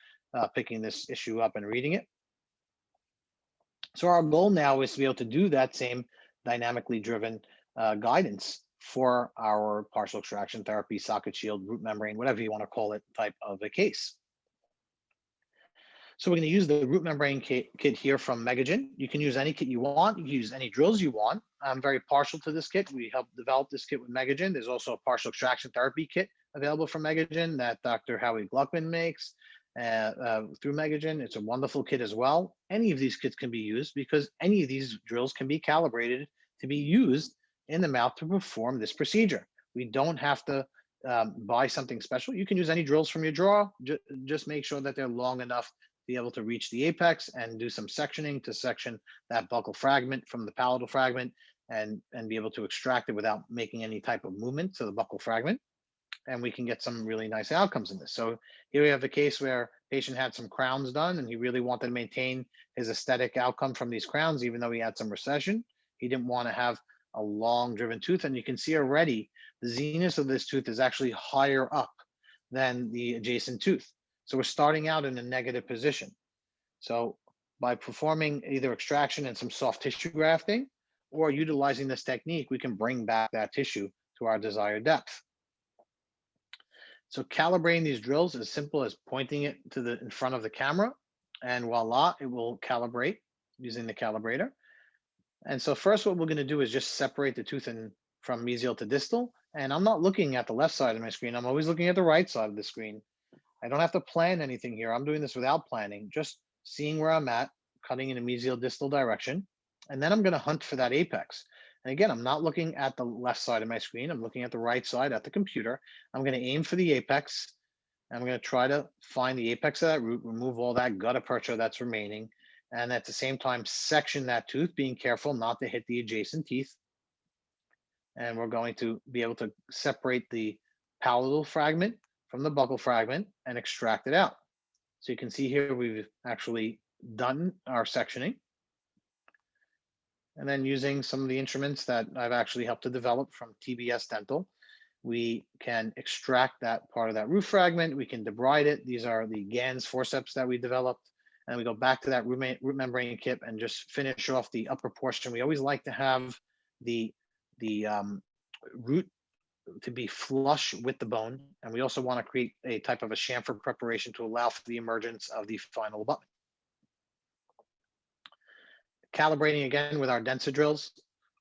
picking this issue up and reading it. So our goal now is to be able to do that same dynamically driven guidance for our partial extraction therapy, socket shield, root membrane, whatever you want to call it, type of a case. So we're going to use the root membrane kit here from Megagen. You can use any kit you want. You can use any drills you want. I'm very partial to this kit. We helped develop this kit with Megagen. There's also a partial extraction therapy kit available from Megagen that Dr. Howie Gluckman makes through Megagen. It's a wonderful kit as well. Any of these kits can be used because any of these drills can be calibrated to be used in the mouth to perform this procedure. We don't have to buy something special. You can use any drills from your drawer. Just make sure that they're long enough to be able to reach the apex and do some sectioning to section that buccal fragment from the palatal fragment and be able to extract it without making any type of movement to the buccal fragment. And we can get some really nice outcomes in this. So here we have the case where patient had some crowns done and he really wanted to maintain his aesthetic outcome from these crowns, even though he had some recession. He didn't want to have a long driven tooth. And you can see already the zenith of this tooth is actually higher up than the adjacent tooth. So we're starting out in a negative position. So by performing either extraction and some soft tissue grafting or utilizing this technique, we can bring back that tissue to our desired depth. So calibrating these drills is as simple as pointing it to in front of the camera, and voila, it will calibrate using the calibrator. And so first what we're going to do is just separate the tooth from mesial to distal. And I'm not looking at the left side of my screen. I'm always looking at the right side of the screen. I don't have to plan anything here. I'm doing this without planning, just seeing where I'm at, cutting in a mesial distal direction. And then I'm going to hunt for that apex. And again, I'm not looking at the left side of my screen. I'm looking at the right side at the computer. I'm going to aim for the apex. I'm going to try to find the apex of that root, remove all that gutta percha that's remaining. And at the same time, section that tooth, being careful not to hit the adjacent teeth. And we're going to be able to separate the palatal fragment from the buccal fragment and extract it out. So you can see here, we've actually done our sectioning. And then using some of the instruments that I've actually helped to develop from TBS Dental, we can extract that part of that root fragment. We can debride it. These are the Gans forceps that we developed. And we go back to that root membrane kip and just finish off the upper portion. We always like to have the root to be flush with the bone. And we also want to create a type of a chamfer preparation to allow for the emergence of the final abutment. Calibrating again with our denser drills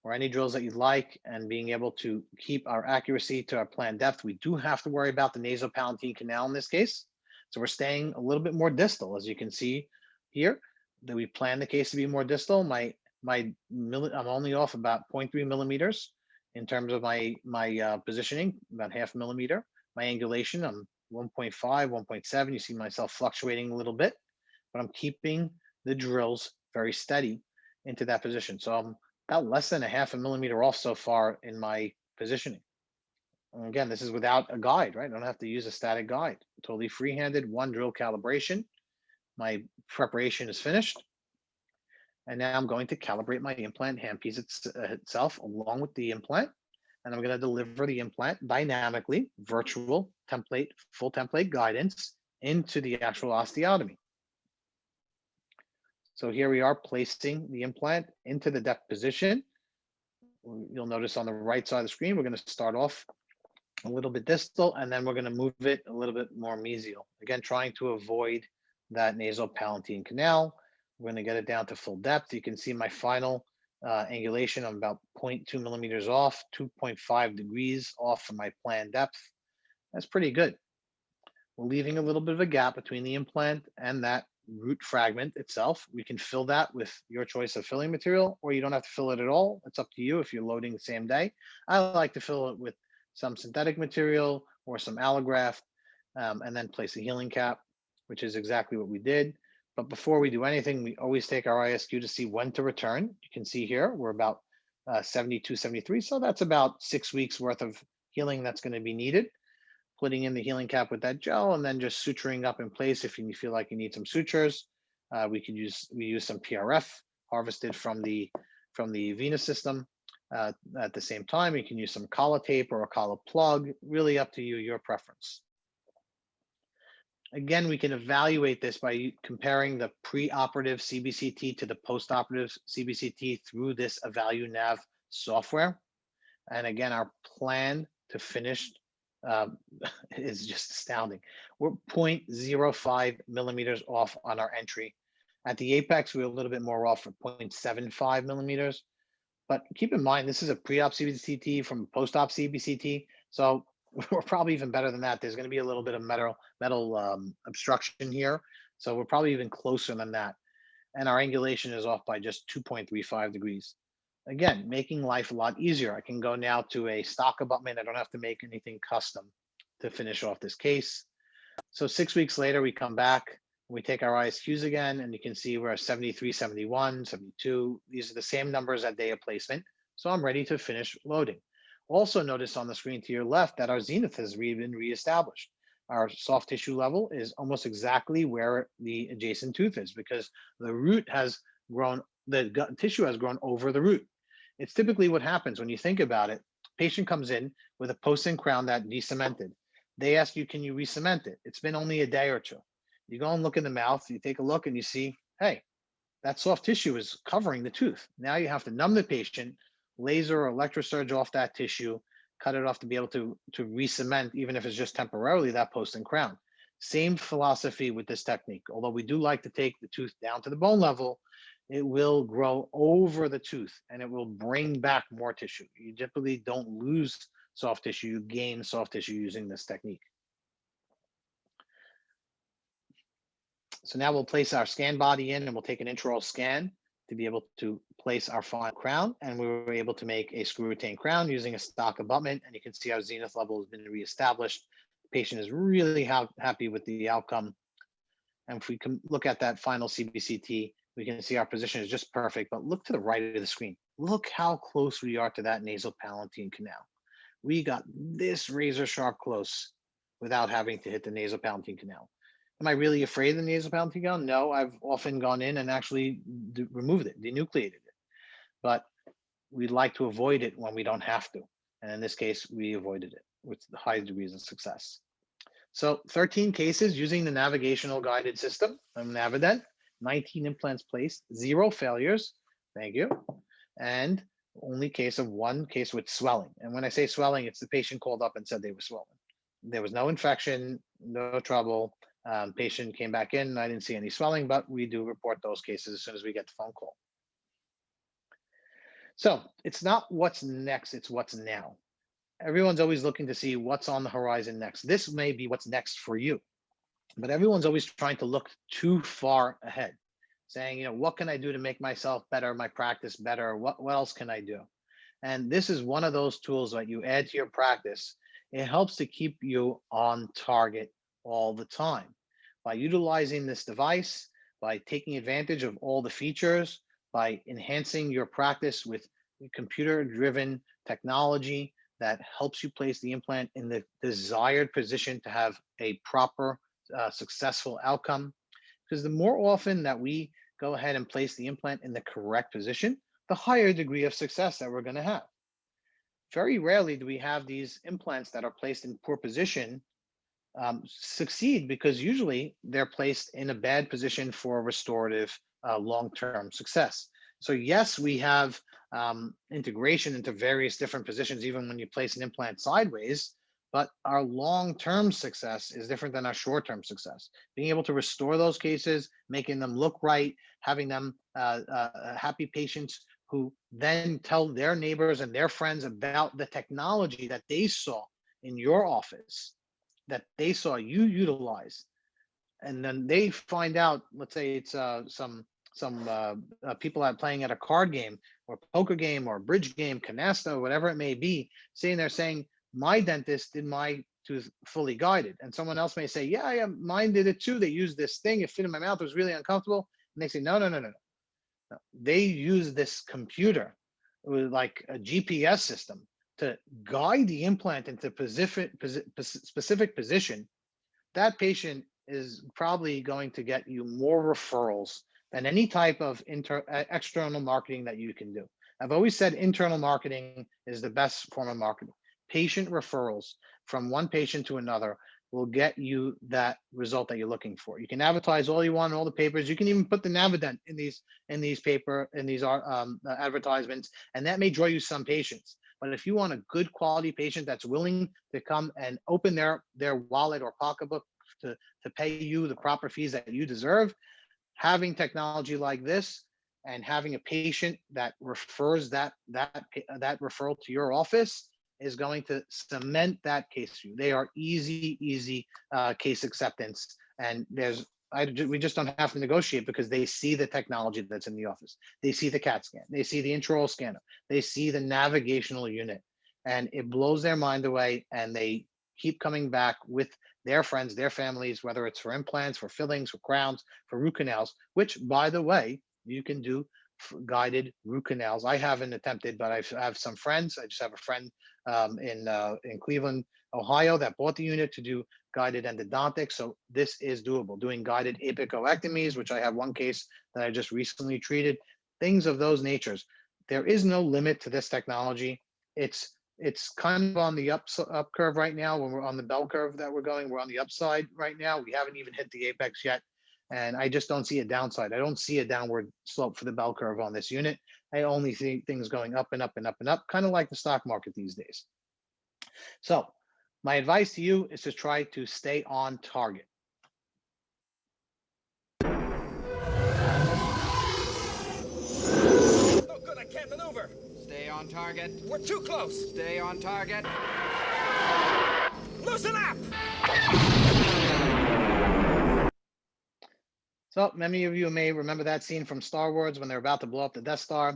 or any drills that you'd like, and being able to keep our accuracy to our planned depth. We do have to worry about the nasopalatine canal in this case. So we're staying a little bit more distal, as you can see here, that we plan the case to be more distal. I'm only off about 0.3 millimeters in terms of my positioning, about 0.5 millimeter. My angulation, I'm 1.5, 1.7. You see myself fluctuating a little bit, but I'm keeping the drills very steady into that position. So I'm about less than 0.5 millimeter off so far in my positioning. And again, this is without a guide, right? I don't have to use a static guide. Totally free-handed, one drill calibration. My preparation is finished. And now I'm going to calibrate my implant handpiece itself along with the implant. And I'm going to deliver the implant dynamically, virtual template, full template guidance into the actual osteotomy. So here we are placing the implant into the depth position. You'll notice on the right side of the screen, we're going to start off a little bit distal, and then we're going to move it a little bit more mesial. Again, trying to avoid that nasopalatine canal. We're going to get it down to full depth. You can see my final angulation. I'm about 0.2 millimeters off, 2.5 degrees off from my planned depth. That's pretty good. We're leaving a little bit of a gap between the implant and that root fragment itself. We can fill that with your choice of filling material, or you don't have to fill it at all. It's up to you if you're loading the same day. I like to fill it with some synthetic material or some allograft, and then place a healing cap, which is exactly what we did. But before we do anything, we always take our ISQ to see when to return. You can see here, we're about 72, 73. So that's about 6 weeks worth of healing that's going to be needed. Putting in the healing cap with that gel, and then just suturing up in place if you feel like you need some sutures. We use some PRF harvested from the venous system. At the same time, you can use some collar tape or a collar plug, really up to you, your preference. Again, we can evaluate this by comparing the pre-operative CBCT to the post-operative CBCT through this EvaluNav software. And again, our plan to finish is just astounding. We're 0.05 millimeters off on our entry. At the apex, we're a little bit more off for 0.75 millimeters. But keep in mind, this is a pre-op CBCT from post-op CBCT. So we're probably even better than that. There's going to be a little bit of metal obstruction here. So we're probably even closer than that. And our angulation is off by just 2.35 degrees. Again, making life a lot easier. I can go now to a stock abutment. I don't have to make anything custom to finish off this case. So 6 weeks later, we come back, we take our ISQs again, and you can see we're 73, 71, 72. These are the same numbers at day of placement. So I'm ready to finish loading. Also notice on the screen to your left that our zenith has been reestablished. Our soft tissue level is almost exactly where the adjacent tooth is, because the root has grown, the gut tissue has grown over the root. It's typically what happens when you think about it. Patient comes in with a post-in crown that de-cemented. They ask you, can you re-cement it? It's been only a day or two. You go and look in the mouth, you take a look and you see, hey, that soft tissue is covering the tooth. Now you have to numb the patient, laser or electrosurge off that tissue, cut it off to be able to re-cement, even if it's just temporarily, that post-in crown. Same philosophy with this technique. Although we do like to take the tooth down to the bone level, it will grow over the tooth and it will bring back more tissue. You typically don't lose soft tissue, you gain soft tissue using this technique. So now we'll place our scan body in and we'll take an intraoral scan to be able to place our final crown. And we were able to make a screw retained crown using a stock abutment. And you can see our zenith level has been reestablished. The patient is really happy with the outcome. And if we can look at that final CBCT, we can see our position is just perfect, but look to the right of the screen. Look how close we are to that nasopalatine canal. We got this razor sharp close without having to hit the nasopalatine canal. Am I really afraid of the nasopalatine canal? No, I've often gone in and actually removed it, denucleated it. But we'd like to avoid it when we don't have to. And in this case, we avoided it with high degrees of success. So 13 cases using the navigational guided system of Navident. 19 implants placed, 0 failures. Thank you. And only one case with swelling. And when I say swelling, it's the patient called up and said they were swollen. There was no infection, no trouble. Patient came back in. I didn't see any swelling, but we do report those cases as soon as we get the phone call. So it's not what's next, it's what's now. Everyone's always looking to see what's on the horizon next. This may be what's next for you, but everyone's always trying to look too far ahead, saying, what can I do to make myself better, my practice better? What else can I do? And this is one of those tools that you add to your practice. It helps to keep you on target all the time. By utilizing this device, by taking advantage of all the features, by enhancing your practice with computer-driven technology that helps you place the implant in the desired position to have a proper, successful outcome. Because the more often that we go ahead and place the implant in the correct position, the higher degree of success that we're going to have. Very rarely do we have these implants that are placed in poor position succeed, because usually they're placed in a bad position for restorative long-term success. So yes, we have integration into various different positions, even when you place an implant sideways, but our long-term success is different than our short-term success. Being able to restore those cases, making them look right, having them happy patients who then tell their neighbors and their friends about the technology that they saw in your office, that they saw you utilize. And then they find out, let's say it's some people are playing at a card game or poker game or bridge game, canasta, whatever it may be, sitting there saying, my dentist did my tooth fully guided. And someone else may say, yeah, mine did it too. They used this thing, it fit in my mouth, it was really uncomfortable. And they say, no. They use this computer with like a GPS system to guide the implant into specific position. That patient is probably going to get you more referrals than any type of external marketing that you can do. I've always said internal marketing is the best form of marketing. Patient referrals from one patient to another will get you that result that you're looking for. You can advertise all you want in all the papers. You can even put the Navident in these advertisements, and that may draw you some patients. But if you want a good quality patient that's willing to come and open their wallet or pocketbook to pay you the proper fees that you deserve, having technology like this and having a patient that refers that referral to your office is going to cement that case for you. They are easy case acceptance, and we just don't have to negotiate, because they see the technology that's in the office. They see the CAT scan, they see the intraoral scanner, they see the navigational unit, and it blows their mind away, and they keep coming back with their friends, their families, whether it's for implants, for fillings, for crowns, for root canals, which, by the way, you can do guided root canals. I haven't attempted, but I have some friends. I just have a friend in Cleveland, Ohio, that bought the unit to do guided endodontics. So this is doable. Doing guided apicoectomies, which I have one case that I just recently treated, things of those natures. There is no limit to this technology. It's kind of on the up curve right now. When we're on the bell curve that we're on the upside right now. We haven't even hit the apex yet. And I just don't see a downside. I don't see a downward slope for the bell curve on this unit. I only see things going up and up and up and up, kind of like the stock market these days. So my advice to you is to try to stay on target. Oh, good, I can't maneuver. Stay on target. We're too close. Stay on target. Loosen up! So many of you may remember that scene from Star Wars when they're about to blow up the Death Star.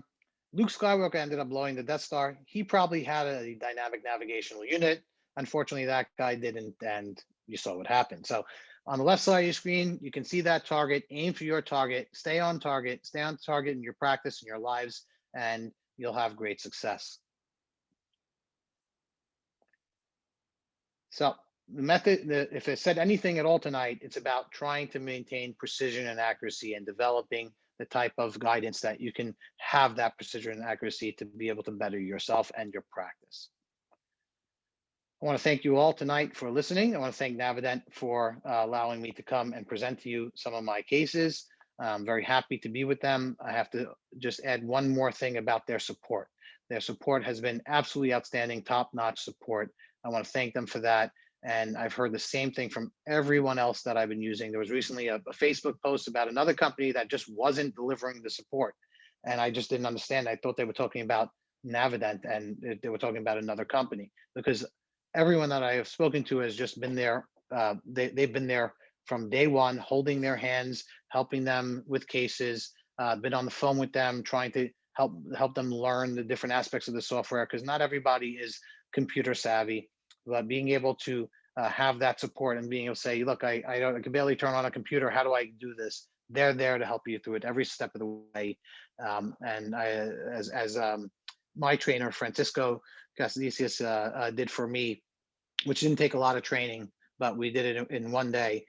Luke Skywalker ended up blowing the Death Star. He probably had a dynamic navigational unit. Unfortunately, that guy didn't, and you saw what happened. So on the left side of your screen, you can see that target. Aim for your target. Stay on target in your practice, in your lives, and you'll have great success. So the method, if it said anything at all tonight, it's about trying to maintain precision and accuracy and developing the type of guidance that you can have that precision and accuracy to be able to better yourself and your practice. I want to thank you all tonight for listening. I want to thank Navident for allowing me to come and present to you some of my cases. I'm very happy to be with them. I have to just add one more thing about their support. Their support has been absolutely outstanding, top-notch support. I want to thank them for that. And I've heard the same thing from everyone else that I've been using. There was recently a Facebook post about another company that just wasn't delivering the support. And I just didn't understand. I thought they were talking about Navident and they were talking about another company, because everyone that I have spoken to has just been there. They've been there from day one, holding their hands, helping them with cases, been on the phone with them, trying to help them learn the different aspects of the software, because not everybody is computer savvy. But being able to have that support and being able to say, look, I can barely turn on a computer. How do I do this? They're there to help you through it every step of the way. And I, as my trainer, Francisco Casadicius, did for me, which didn't take a lot of training, but we did it in one day.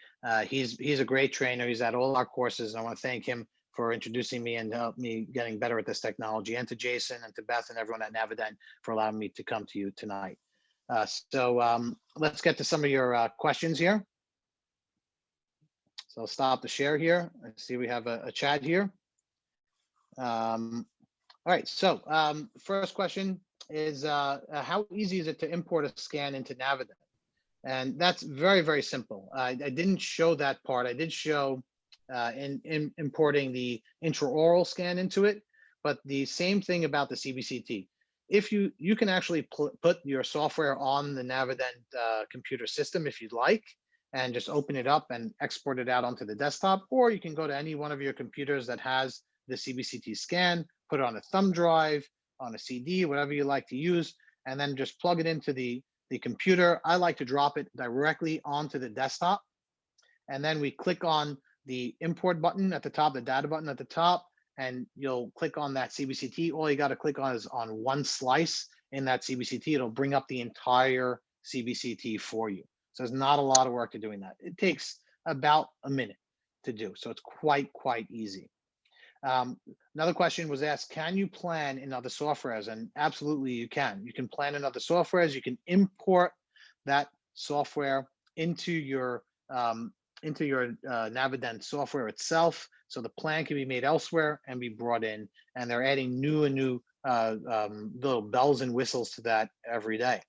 He's a great trainer. He's at all our courses, and I want to thank him for introducing me and help me getting better at this technology, and to Jason and to Beth and everyone at Navident for allowing me to come to you tonight. Let's get to some of your questions here. So I'll stop the share here. I see we have a chat here. All right, so first question is how easy is it to import a scan into Navident? And that's very, very simple. I didn't show that part. I did show in importing the intraoral scan into it, but the same thing about the CBCT. If you can actually put your software on the Navident computer system if you'd like, and just open it up and export it out onto the desktop, or you can go to any one of your computers that has the CBCT scan, put it on a thumb drive, on a CD, whatever you like to use, and then just plug it into the computer. I like to drop it directly onto the desktop. And then we click on the import button at the top, the data button at the top, and you'll click on that CBCT. All you got to click on is on one slice in that CBCT. It'll bring up the entire CBCT for you. So there's not a lot of work to doing that. It takes about a minute to do. So it's quite easy. Another question was asked, can you plan in other softwares? And absolutely you can. You can plan in other softwares. You can import that software into your Navident software itself. So the plan can be made elsewhere and be brought in. And they're adding new little bells and whistles to that every day.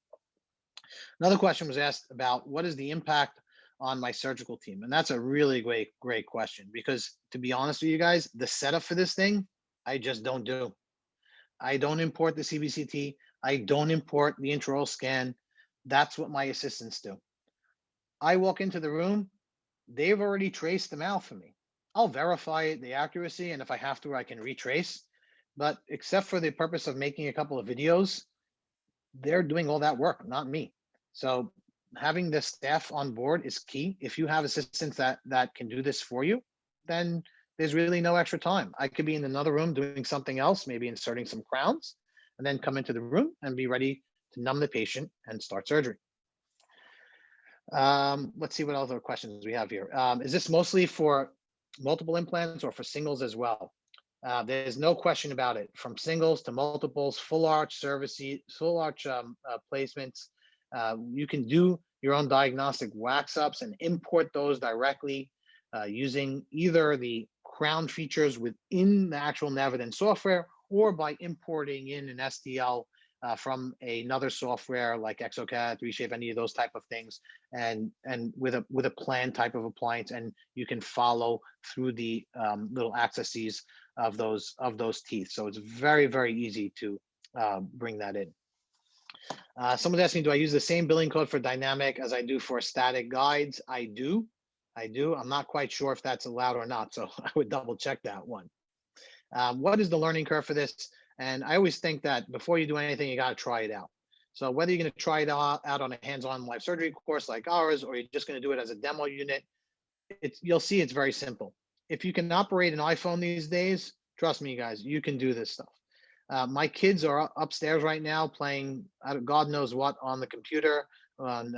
Another question was asked about what is the impact on my surgical team? And that's a really great question, because to be honest with you guys, the setup for this thing, I just don't do. I don't import the CBCT. I don't import the intraoral scan. That's what my assistants do. I walk into the room, they've already traced them out for me. I'll verify the accuracy, and if I have to, I can retrace. But except for the purpose of making a couple of videos, they're doing all that work, not me. So having the staff on board is key. If you have assistants that can do this for you, then there's really no extra time. I could be in another room doing something else, maybe inserting some crowns, and then come into the room and be ready to numb the patient and start surgery. Let's see what other questions we have here. Is this mostly for multiple implants or for singles as well? There's no question about it. From singles to multiples, full arch services, full arch placements. You can do your own diagnostic wax ups and import those directly using either the crown features within the actual Navident software, or by importing in an STL from another software like exocad, 3Shape, any of those type of things, and with a plan type of appliance, and you can follow through the little accesses of those teeth. So it's very easy to bring that in. Someone's asking, do I use the same billing code for dynamic as I do for static guides? I do. I'm not quite sure if that's allowed or not, so I would double check that one. What is the learning curve for this? And I always think that before you do anything, you got to try it out. So whether you're going to try it out on a hands-on live surgery course like ours, or you're just going to do it as a demo unit, you'll see it's very simple. If you can operate an iPhone these days, trust me, guys, you can do this stuff. My kids are upstairs right now playing God knows what on the computer, on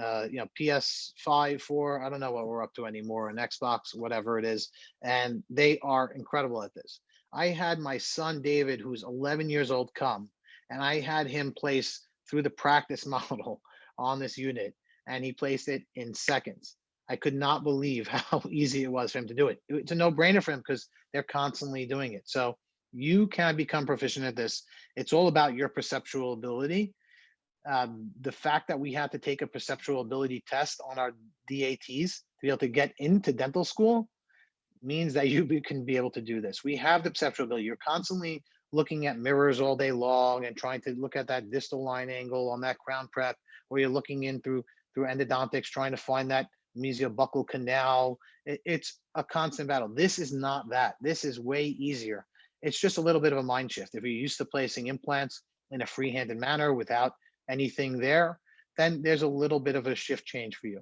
PS5, 4, I don't know what we're up to anymore, an Xbox, whatever it is, and they are incredible at this. I had my son David, who's 11 years old, come, and I had him place through the practice model on this unit, and he placed it in seconds. I could not believe how easy it was for him to do it. It's a no-brainer for him because they're constantly doing it. So you can become proficient at this. It's all about your perceptual ability. The fact that we had to take a perceptual ability test on our DATs to be able to get into dental school means that you can be able to do this. We have the perceptual ability. You're constantly looking at mirrors all day long and trying to look at that distal line angle on that crown prep, or you're looking in through endodontics, trying to find that mesiobuccal canal. It's a constant battle. This is not that. This is way easier. It's just a little bit of a mind shift. If you're used to placing implants in a free-handed manner without anything there, then there's a little bit of a shift change for you.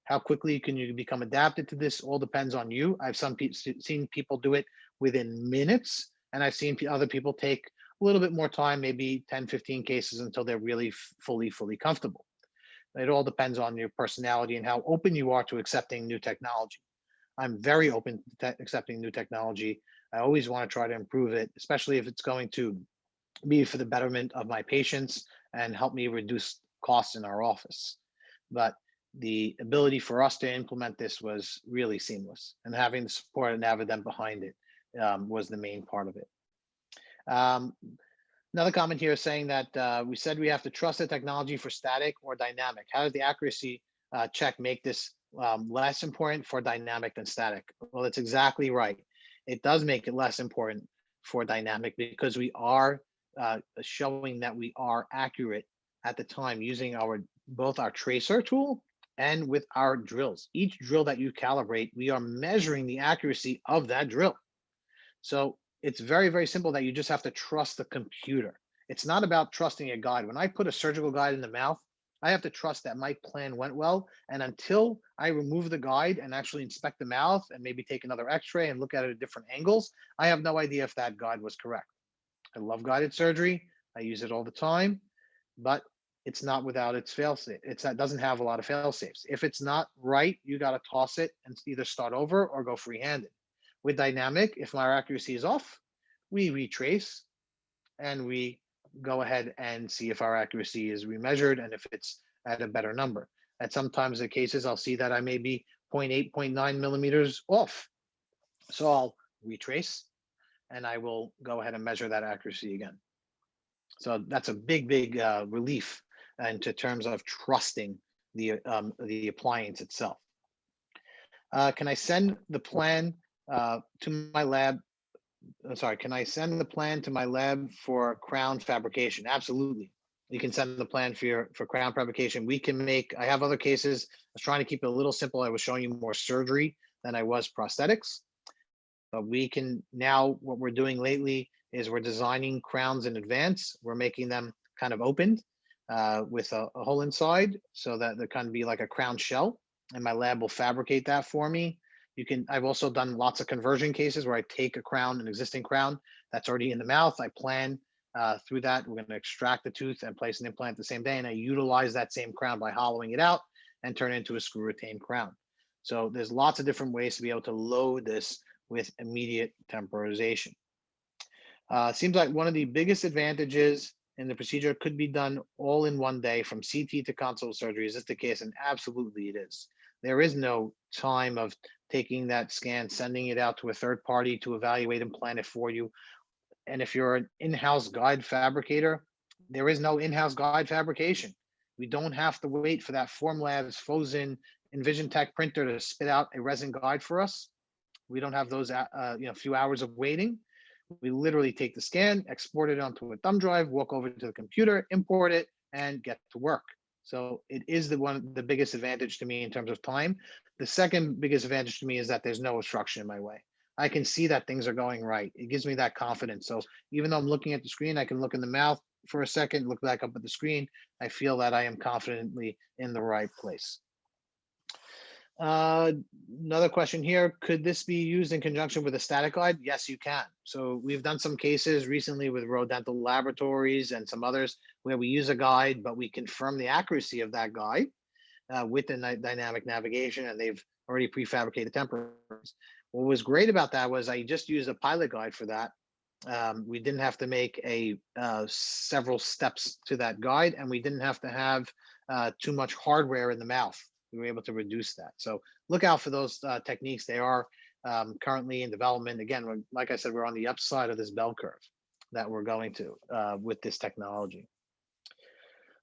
How quickly can you become adapted to this all depends on you. I've seen people do it within minutes, and I've seen other people take a little bit more time, maybe 10, 15 cases until they're really fully comfortable. It all depends on your personality and how open you are to accepting new technology. I'm very open to accepting new technology. I always want to try to improve it, especially if it's going to be for the betterment of my patients and help me reduce costs in our office. But the ability for us to implement this was really seamless, and having the support of Navident behind it was the main part of it. Another comment here is saying that we said we have to trust the technology for static or dynamic. How does the accuracy check make this less important for dynamic than static? Well, that's exactly right. It does make it less important for dynamic because we are showing that we are accurate at the time using both our tracer tool and with our drills. Each drill that you calibrate, we are measuring the accuracy of that drill. So it's very simple that you just have to trust the computer. It's not about trusting a guide. When I put a surgical guide in the mouth, I have to trust that my plan went well. And until I remove the guide and actually inspect the mouth and maybe take another x-ray and look at it at different angles, I have no idea if that guide was correct. I love guided surgery. I use it all the time, but it's not without its fail-safe. It doesn't have a lot of fail-safes. If it's not right, you got to toss it and either start over or go free-handed. With dynamic, if our accuracy is off, we retrace and we go ahead and see if our accuracy is remeasured and if it's at a better number. At sometimes the cases, I'll see that I may be 0.8, 0.9 millimeters off. So I'll retrace and I will go ahead and measure that accuracy again. So that's a big relief into terms of trusting the appliance itself. Can I send the plan to my lab? Sorry, can I send the plan to my lab for crown fabrication? Absolutely. You can send the plan for crown fabrication. We can make, I have other cases. I was trying to keep it a little simple. I was showing you more surgery than I was prosthetics. But we can now, what we're doing lately is we're designing crowns in advance. We're making them kind of opened with a hole inside so that they kind of be like a crown shell. And my lab will fabricate that for me. I've also done lots of conversion cases where I take a crown, an existing crown that's already in the mouth. I plan through that. We're going to extract the tooth and place an implant the same day. And I utilize that same crown by hollowing it out and turn it into a screw retained crown. So there's lots of different ways to be able to load this with immediate temporization. Seems like one of the biggest advantages in the procedure could be done all in one day from CT to console surgery. Is this the case? And absolutely it is. There is no time of taking that scan, sending it out to a third party to evaluate and plan it for you. And if you're an in-house guide fabricator, there is no in-house guide fabrication. We don't have to wait for that Formlabs, Fosun, EnvisionTech printer to spit out a resin guide for us. We don't have those few hours of waiting. We literally take the scan, export it onto a thumb drive, walk over to the computer, import it, and get to work. So it is the biggest advantage to me in terms of time. The second biggest advantage to me is that there's no obstruction in my way. I can see that things are going right. It gives me that confidence. So even though I'm looking at the screen, I can look in the mouth for a second, look back up at the screen. I feel that I am confidently in the right place. Another question here, could this be used in conjunction with a static guide? Yes, you can. So we've done some cases recently with Rowe Dental Laboratories and some others where we use a guide, but we confirm the accuracy of that guide with the dynamic navigation, and they've already prefabricated temperatures. What was great about that was I just used a pilot guide for that. We didn't have to make several steps to that guide, and we didn't have to have too much hardware in the mouth. We were able to reduce that. So look out for those techniques. They are currently in development. Again, like I said, we're on the upside of this bell curve that we're going to with this technology.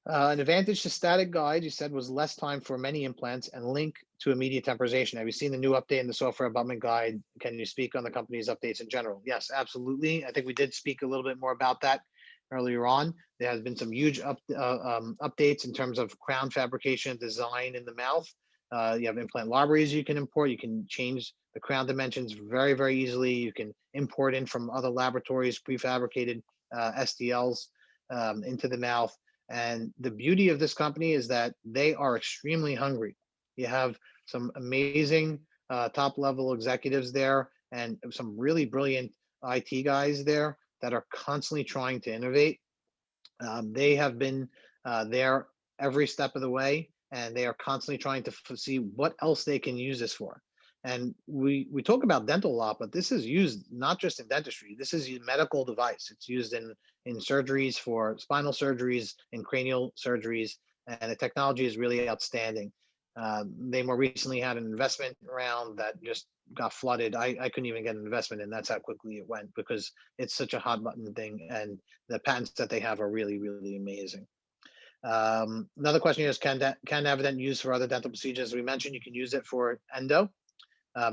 An advantage to static guide, you said, was less time for many implants and link to immediate temporization. Have you seen the new update in the software abutment guide? Can you speak on the company's updates in general? Yes, absolutely. I think we did speak a little bit more about that earlier on. There has been some huge updates in terms of crown fabrication design in the mouth. You have implant libraries you can import. You can change the crown dimensions very, very easily. You can import in from other laboratories, prefabricated STLs into the mouth. And the beauty of this company is that they are extremely hungry. You have some amazing top level executives there and some really brilliant IT guys there that are constantly trying to innovate. They have been there every step of the way, and they are constantly trying to see what else they can use this for. And we talk about dental a lot, but this is used not just in dentistry. This is a medical device. It's used in surgeries for spinal surgeries, in cranial surgeries, and the technology is really outstanding. They more recently had an investment round that just got flooded. I couldn't even get an investment in. That's how quickly it went because it's such a hot button thing, and the patents that they have are really, really amazing. Another question is, can Navident use for other dental procedures? As we mentioned, you can use it for endo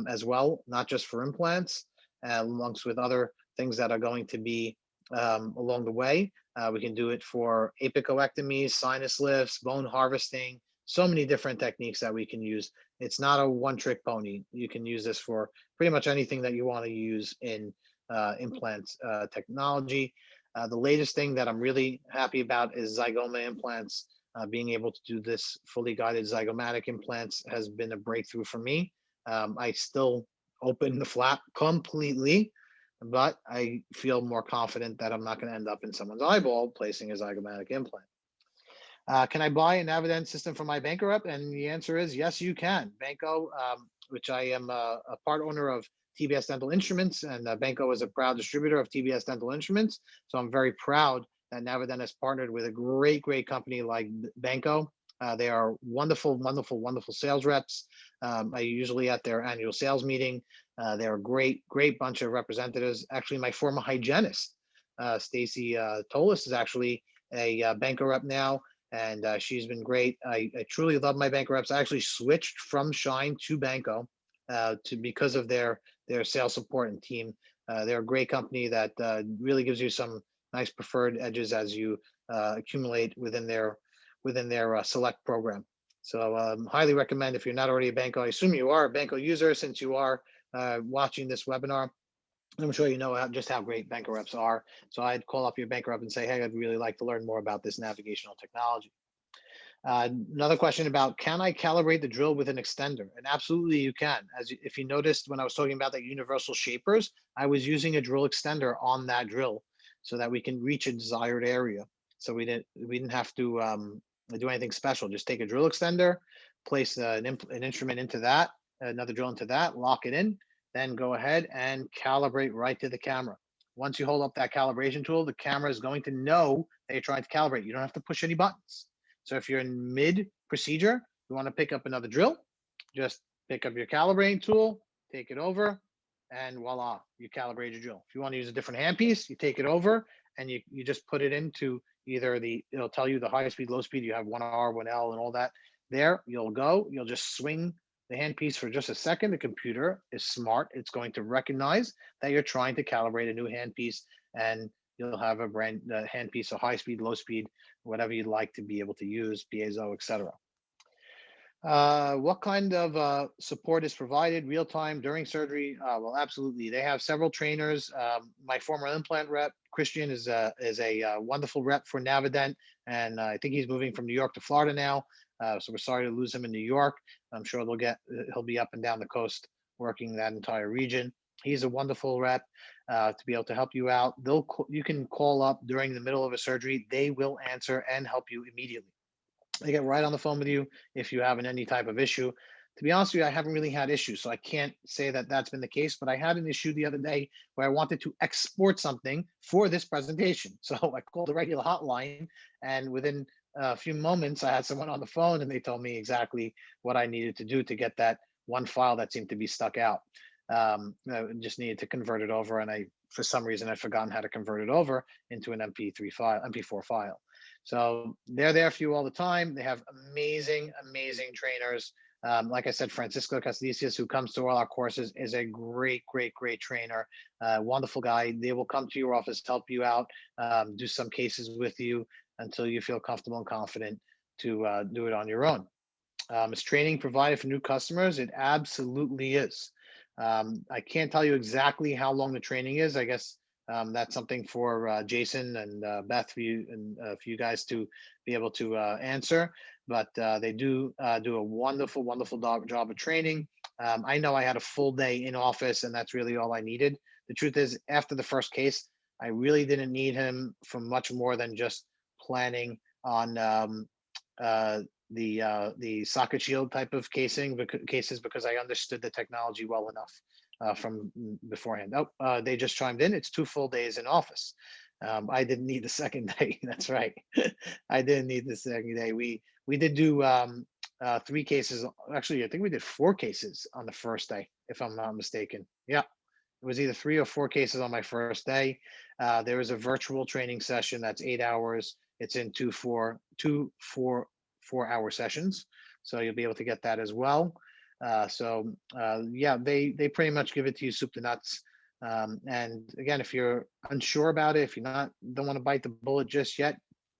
as well, not just for implants, amongst with other things that are going to be along the way. We can do it for apicoectomies, sinus lifts, bone harvesting, so many different techniques that we can use. It's not a one-trick pony. You can use this for pretty much anything that you want to use in implant technology. The latest thing that I'm really happy about is zygoma implants. Being able to do this fully guided zygomatic implants has been a breakthrough for me. I still open the flap completely, but I feel more confident that I'm not going to end up in someone's eyeball placing a zygomatic implant. Can I buy a Navident system from my Benco rep? And the answer is yes, you can. Benco, which I am a part owner of TBS Dental Instruments, and Benco is a proud distributor of TBS Dental Instruments. So I'm very proud that Navident has partnered with a great, great company like Benco. They are wonderful, wonderful, wonderful sales reps. I usually at their annual sales meeting. They're a great, great bunch of representatives. Actually, my former hygienist, Stacy Tolis, is actually a Benco rep now, and she's been great. I truly love my Benco reps. I actually switched from Shine to Benco because of their sales support and team. They're a great company that really gives you some nice preferred edges as you accumulate within their select program. So highly recommend if you're not already a Benco. I assume you are a Benco user since you are watching this webinar. I'm sure you know just how great Benco reps are. So I'd call up your Benco rep and say, hey, I'd really like to learn more about this navigational technology. Another question about, can I calibrate the drill with an extender? And absolutely you can. If you noticed when I was talking about the universal shapers, I was using a drill extender on that drill so that we can reach a desired area. So we didn't have to do anything special. Just take a drill extender, place an instrument into that, another drill into that, lock it in, then go ahead and calibrate right to the camera. Once you hold up that calibration tool, the camera is going to know that you're trying to calibrate. You don't have to push any buttons. So if you're in mid procedure, you want to pick up another drill, just pick up your calibrating tool, take it over, and voila, you calibrate your drill. If you want to use a different handpiece, you take it over and you just put it into either it'll tell you the high speed, low speed, you have 1R, 1L, and all that there. You'll just swing the handpiece for just a second. The computer is smart. It's going to recognize that you're trying to calibrate a new handpiece, and you'll have a brand handpiece of high speed, low speed, whatever you'd like to be able to use, piezo, etc. What kind of support is provided real time during surgery? Well, absolutely. They have several trainers. My former implant rep, Christian, is a wonderful rep for Navident, and I think he's moving from New York to Florida now. So we're sorry to lose him in New York. I'm sure he'll be up and down the coast working that entire region. He's a wonderful rep to be able to help you out. You can call up during the middle of a surgery. They will answer and help you immediately. They get right on the phone with you if you have any type of issue. To be honest with you, I haven't really had issues, so I can't say that that's been the case, but I had an issue the other day where I wanted to export something for this presentation. So I called the regular hotline, and within a few moments, I had someone on the phone and they told me exactly what I needed to do to get that one file that seemed to be stuck out. I just needed to convert it over, and for some reason, I'd forgotten how to convert it over into an MP4 file. So they're there for you all the time. They have amazing trainers. Like I said, Francisco Castilicius, who comes to all our courses, is a great trainer, wonderful guy. They will come to your office, help you out, do some cases with you until you feel comfortable and confident to do it on your own. Is training provided for new customers? It absolutely is. I can't tell you exactly how long the training is. I guess that's something for Jason and Beth for you guys to be able to answer. But they do do a wonderful job of training. I know I had a full day in office, and that's really all I needed. The truth is, after the first case, I really didn't need him for much more than just planning on the socket shield type of cases, because I understood the technology well enough from beforehand. Oh, they just chimed in. It's 2 full days in office. I didn't need the second day. That's right. I didn't need the second day. We did do 3 cases. Actually, I think we did 4 cases on the first day, if I'm not mistaken. Yeah, it was either 3 or 4 cases on my first day. There was a virtual training session that's 8 hours. It's in 2 4-hour sessions, so you'll be able to get that as well. Yeah, they pretty much give it to you soup to nuts. And again, if you're unsure about it, if you're don't want to bite the bullet just yet,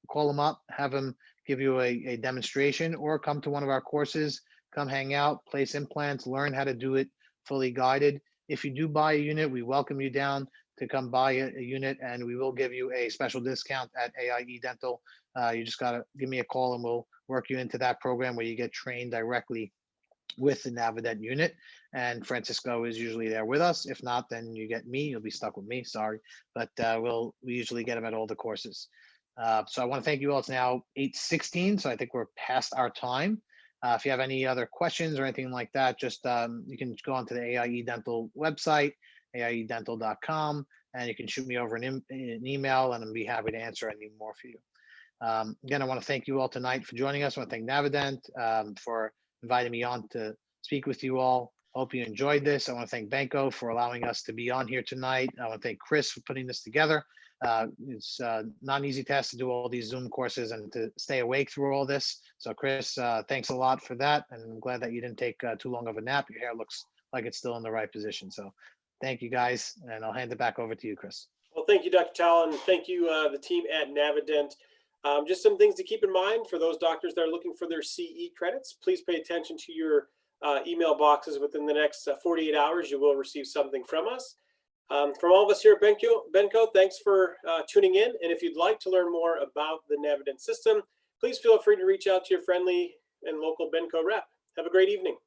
call them up, have them give you a demonstration, or come to one of our courses, come hang out, place implants, learn how to do it fully guided. If you do buy a unit, we welcome you down to come buy a unit, and we will give you a special discount at AIE Dental. You just got to give me a call, and we'll work you into that program where you get trained directly with the Navident unit. And Francisco is usually there with us. If not, then you get me. You'll be stuck with me. Sorry, but we usually get them at all the courses. So I want to thank you all. It's now 8:16, so I think we're past our time. If you have any other questions or anything like that, just you can go onto the AIE Dental website, AIEdental.com, and you can shoot me over an email, and I'll be happy to answer any more for you. Again, I want to thank you all tonight for joining us. I want to thank Navident for inviting me on to speak with you all. Hope you enjoyed this. I want to thank Benco for allowing us to be on here tonight. I want to thank Chris for putting this together. It's not an easy task to do all these Zoom courses and to stay awake through all this. So Chris, thanks a lot for that. And I'm glad that you didn't take too long of a nap. Your hair looks like it's still in the right position. So thank you guys. And I'll hand it back over to you, Chris. Well, thank you, Dr. Tal, and thank you, the team at Navident. Just some things to keep in mind for those doctors that are looking for their CE credits. Please pay attention to your email boxes within the next 48 hours. You will receive something from us. From all of us here at Benco, thanks for tuning in. And if you'd like to learn more about the Navident system, please feel free to reach out to your friendly and local Benco rep. Have a great evening.